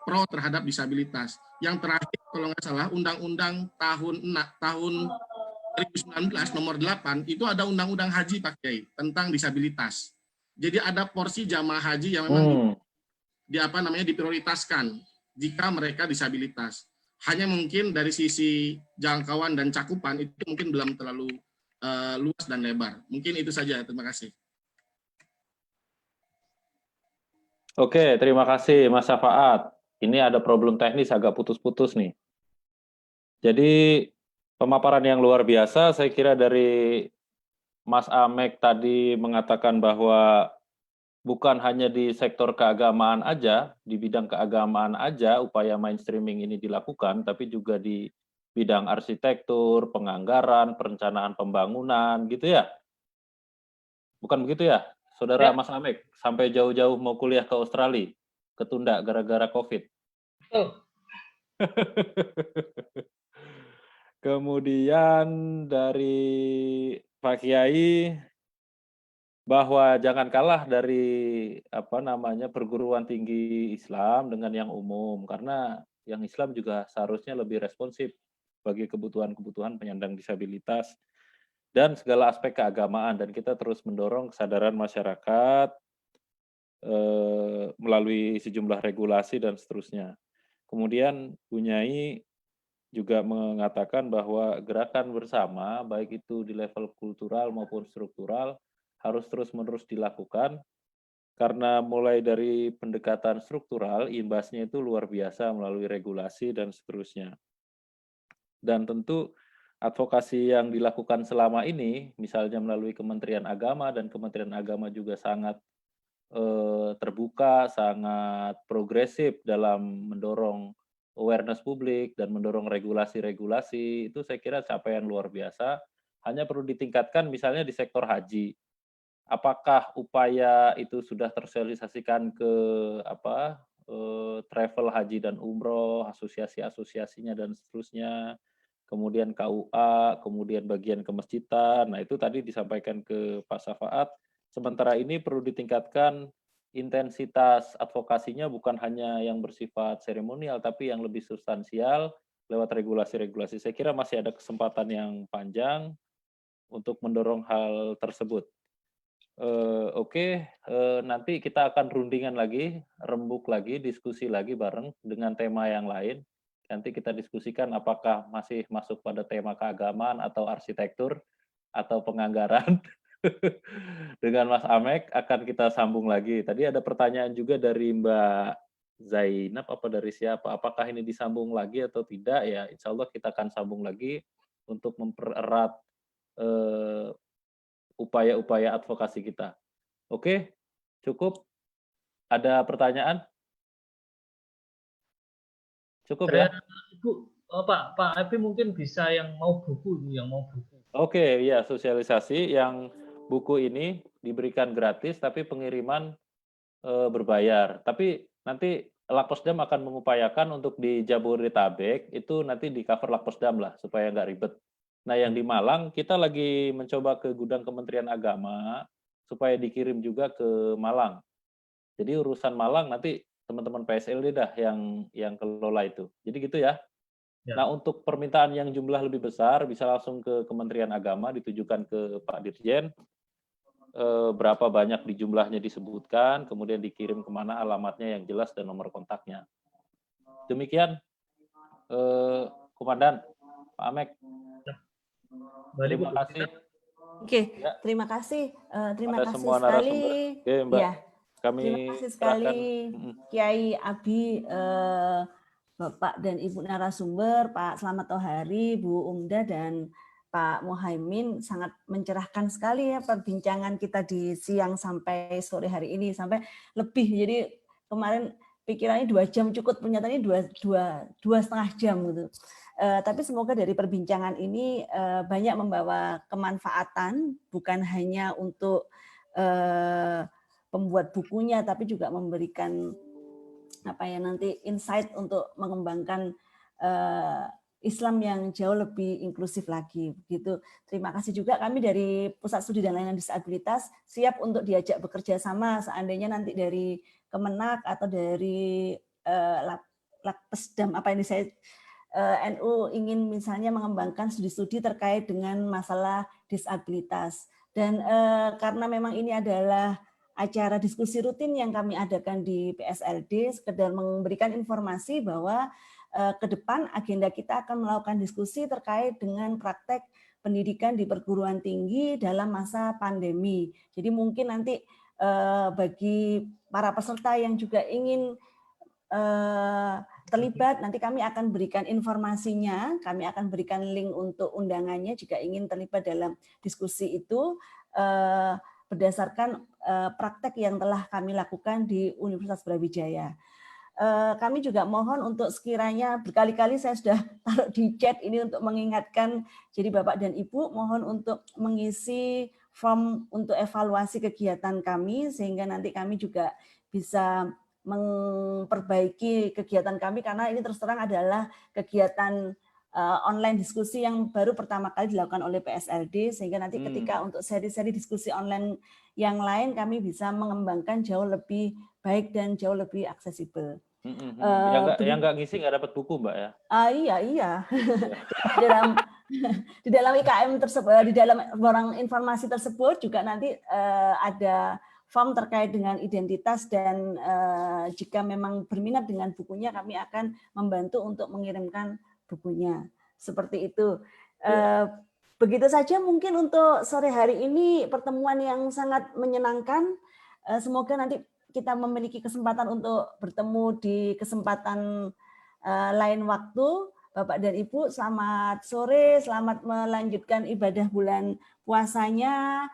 pro terhadap disabilitas. Yang terakhir kalau nggak salah Undang-Undang tahun 2019 nomor 8 itu ada Undang-Undang Haji Pak Kiai tentang disabilitas. Jadi ada porsi jamaah haji yang memang diprioritaskan jika mereka disabilitas. Hanya mungkin dari sisi jangkauan dan cakupan itu mungkin belum terlalu luas dan lebar. Mungkin itu saja. Terima kasih. Oke, terima kasih Mas Syafaat. Ini ada problem teknis agak putus-putus nih. Jadi pemaparan yang luar biasa, saya kira dari Mas Amek tadi mengatakan bahwa bukan hanya di sektor keagamaan aja, di bidang keagamaan aja upaya mainstreaming ini dilakukan, tapi juga di bidang arsitektur, penganggaran, perencanaan pembangunan, gitu ya? Bukan begitu ya, Saudara Mas Amek? Sampai jauh-jauh mau kuliah ke Australia, ketunda gara-gara COVID. Kemudian dari Pak Kiai, bahwa jangan kalah dari perguruan tinggi Islam dengan yang umum, karena yang Islam juga seharusnya lebih responsif bagi kebutuhan-kebutuhan penyandang disabilitas dan segala aspek keagamaan, dan kita terus mendorong kesadaran masyarakat melalui sejumlah regulasi dan seterusnya. Kemudian Bu Nyai juga mengatakan bahwa gerakan bersama, baik itu di level kultural maupun struktural, harus terus-menerus dilakukan, karena mulai dari pendekatan struktural, imbasnya itu luar biasa melalui regulasi dan seterusnya. Dan tentu advokasi yang dilakukan selama ini, misalnya melalui Kementerian Agama, dan Kementerian Agama juga sangat terbuka, sangat progresif dalam mendorong awareness publik dan mendorong regulasi-regulasi, itu saya kira capaian luar biasa. Hanya perlu ditingkatkan misalnya di sektor haji. Apakah upaya itu sudah tersosialisasikan ke travel haji dan umroh, asosiasi-asosiasinya dan seterusnya, kemudian KUA, kemudian bagian kemasjidan. Nah, itu tadi disampaikan ke Pak Safaat. Sementara ini perlu ditingkatkan intensitas advokasinya, bukan hanya yang bersifat seremonial, tapi yang lebih substansial lewat regulasi-regulasi. Saya kira masih ada kesempatan yang panjang untuk mendorong hal tersebut. Oke, nanti kita akan rundingan lagi, rembuk lagi, diskusi lagi bareng dengan tema yang lain. Nanti kita diskusikan apakah masih masuk pada tema keagamaan atau arsitektur atau penganggaran. Dengan Mas Amek akan kita sambung lagi. Tadi ada pertanyaan juga dari Mbak Zainab, apa dari siapa? Apakah ini disambung lagi atau tidak? Ya, insya Allah kita akan sambung lagi untuk mempererat upaya-upaya advokasi kita. Oke, cukup. Ada pertanyaan? Cukup ya? Ibu, Pak Epi mungkin bisa yang mau buku ini, yang mau buku. Oke, ya, sosialisasi yang buku ini diberikan gratis, tapi pengiriman berbayar. Tapi nanti Lakposdam akan mengupayakan untuk di Jabodetabek, itu nanti di cover Lakposdam lah, supaya nggak ribet. Nah, yang di Malang, kita lagi mencoba ke gudang Kementerian Agama, supaya dikirim juga ke Malang. Jadi urusan Malang nanti teman-teman PSLD dah yang kelola itu. Jadi gitu ya. Nah, untuk permintaan yang jumlah lebih besar, bisa langsung ke Kementerian Agama, ditujukan ke Pak Dirjen, berapa banyak di jumlahnya disebutkan, kemudian dikirim kemana, alamatnya yang jelas, dan nomor kontaknya. Demikian, Komandan, Pak Amek. Terima kasih. Oke, terima kasih. Terima Ada kasih semua sekali. Oke, Mbak. Ya, Kami terima kasih sekali Kiai Abi, Bapak dan Ibu narasumber, Pak Slamet Tohari, Bu Umda, dan Pak Muhaimin. Sangat mencerahkan sekali ya perbincangan kita di siang sampai sore hari ini, sampai lebih. Jadi kemarin pikirannya 2 jam cukup, ternyata ini 2,5 jam gitu. Tapi semoga dari perbincangan ini banyak membawa kemanfaatan, bukan hanya untuk pembuat bukunya, tapi juga memberikan nanti insight untuk mengembangkan Islam yang jauh lebih inklusif lagi. Begitu. Terima kasih juga kami dari Pusat Studi dan Layanan Disabilitas siap untuk diajak bekerja sama seandainya nanti dari Kemenak atau dari Lakpesdam NU ingin misalnya mengembangkan studi-studi terkait dengan masalah disabilitas. Dan karena memang ini adalah acara diskusi rutin yang kami adakan di PSLD, sekedar memberikan informasi bahwa ke depan agenda kita akan melakukan diskusi terkait dengan praktek pendidikan di perguruan tinggi dalam masa pandemi. Jadi mungkin nanti bagi para peserta yang juga ingin terlibat, nanti kami akan berikan informasinya, kami akan berikan link untuk undangannya jika ingin terlibat dalam diskusi itu berdasarkan praktek yang telah kami lakukan di Universitas Brawijaya. Kami juga mohon untuk sekiranya berkali-kali saya sudah taruh di chat ini untuk mengingatkan, jadi Bapak dan Ibu mohon untuk mengisi form untuk evaluasi kegiatan kami sehingga nanti kami juga bisa memperbaiki kegiatan kami, karena ini terus terang adalah kegiatan online diskusi yang baru pertama kali dilakukan oleh PSLD, sehingga nanti ketika untuk seri-seri diskusi online yang lain kami bisa mengembangkan jauh lebih baik dan jauh lebih aksesibel. Yang nggak ngisi nggak dapat buku, Mbak ya? Iya. di dalam IKM tersebut, di dalam barang informasi tersebut juga nanti ada form terkait dengan identitas dan jika memang berminat dengan bukunya kami akan membantu untuk mengirimkan bukunya. Seperti itu. Begitu saja mungkin untuk sore hari ini pertemuan yang sangat menyenangkan. Semoga nanti kita memiliki kesempatan untuk bertemu di kesempatan lain waktu. Bapak dan Ibu, selamat sore, selamat melanjutkan ibadah bulan puasanya.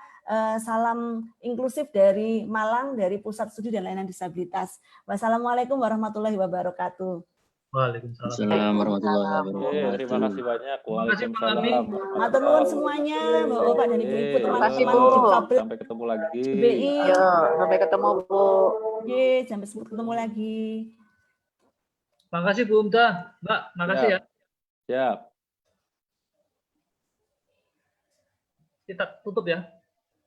Salam inklusif dari Malang, dari Pusat Studi dan Layanan Disabilitas. Wassalamualaikum warahmatullahi wabarakatuh. Waalaikumsalam warahmatullahi wabarakatuh. Terima kasih banyak. Waalaikumsalam. Matur nuwun semuanya, Bapak dan Ibu, teman-teman difabel. Sampai ketemu lagi. BI. Sampai ketemu, Bu. Sampai ketemu lagi. Makasih Bu Umta, Mbak, makasih ya. Siap. Kita tutup ya.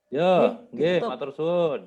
Yo, nggih, matur suwun.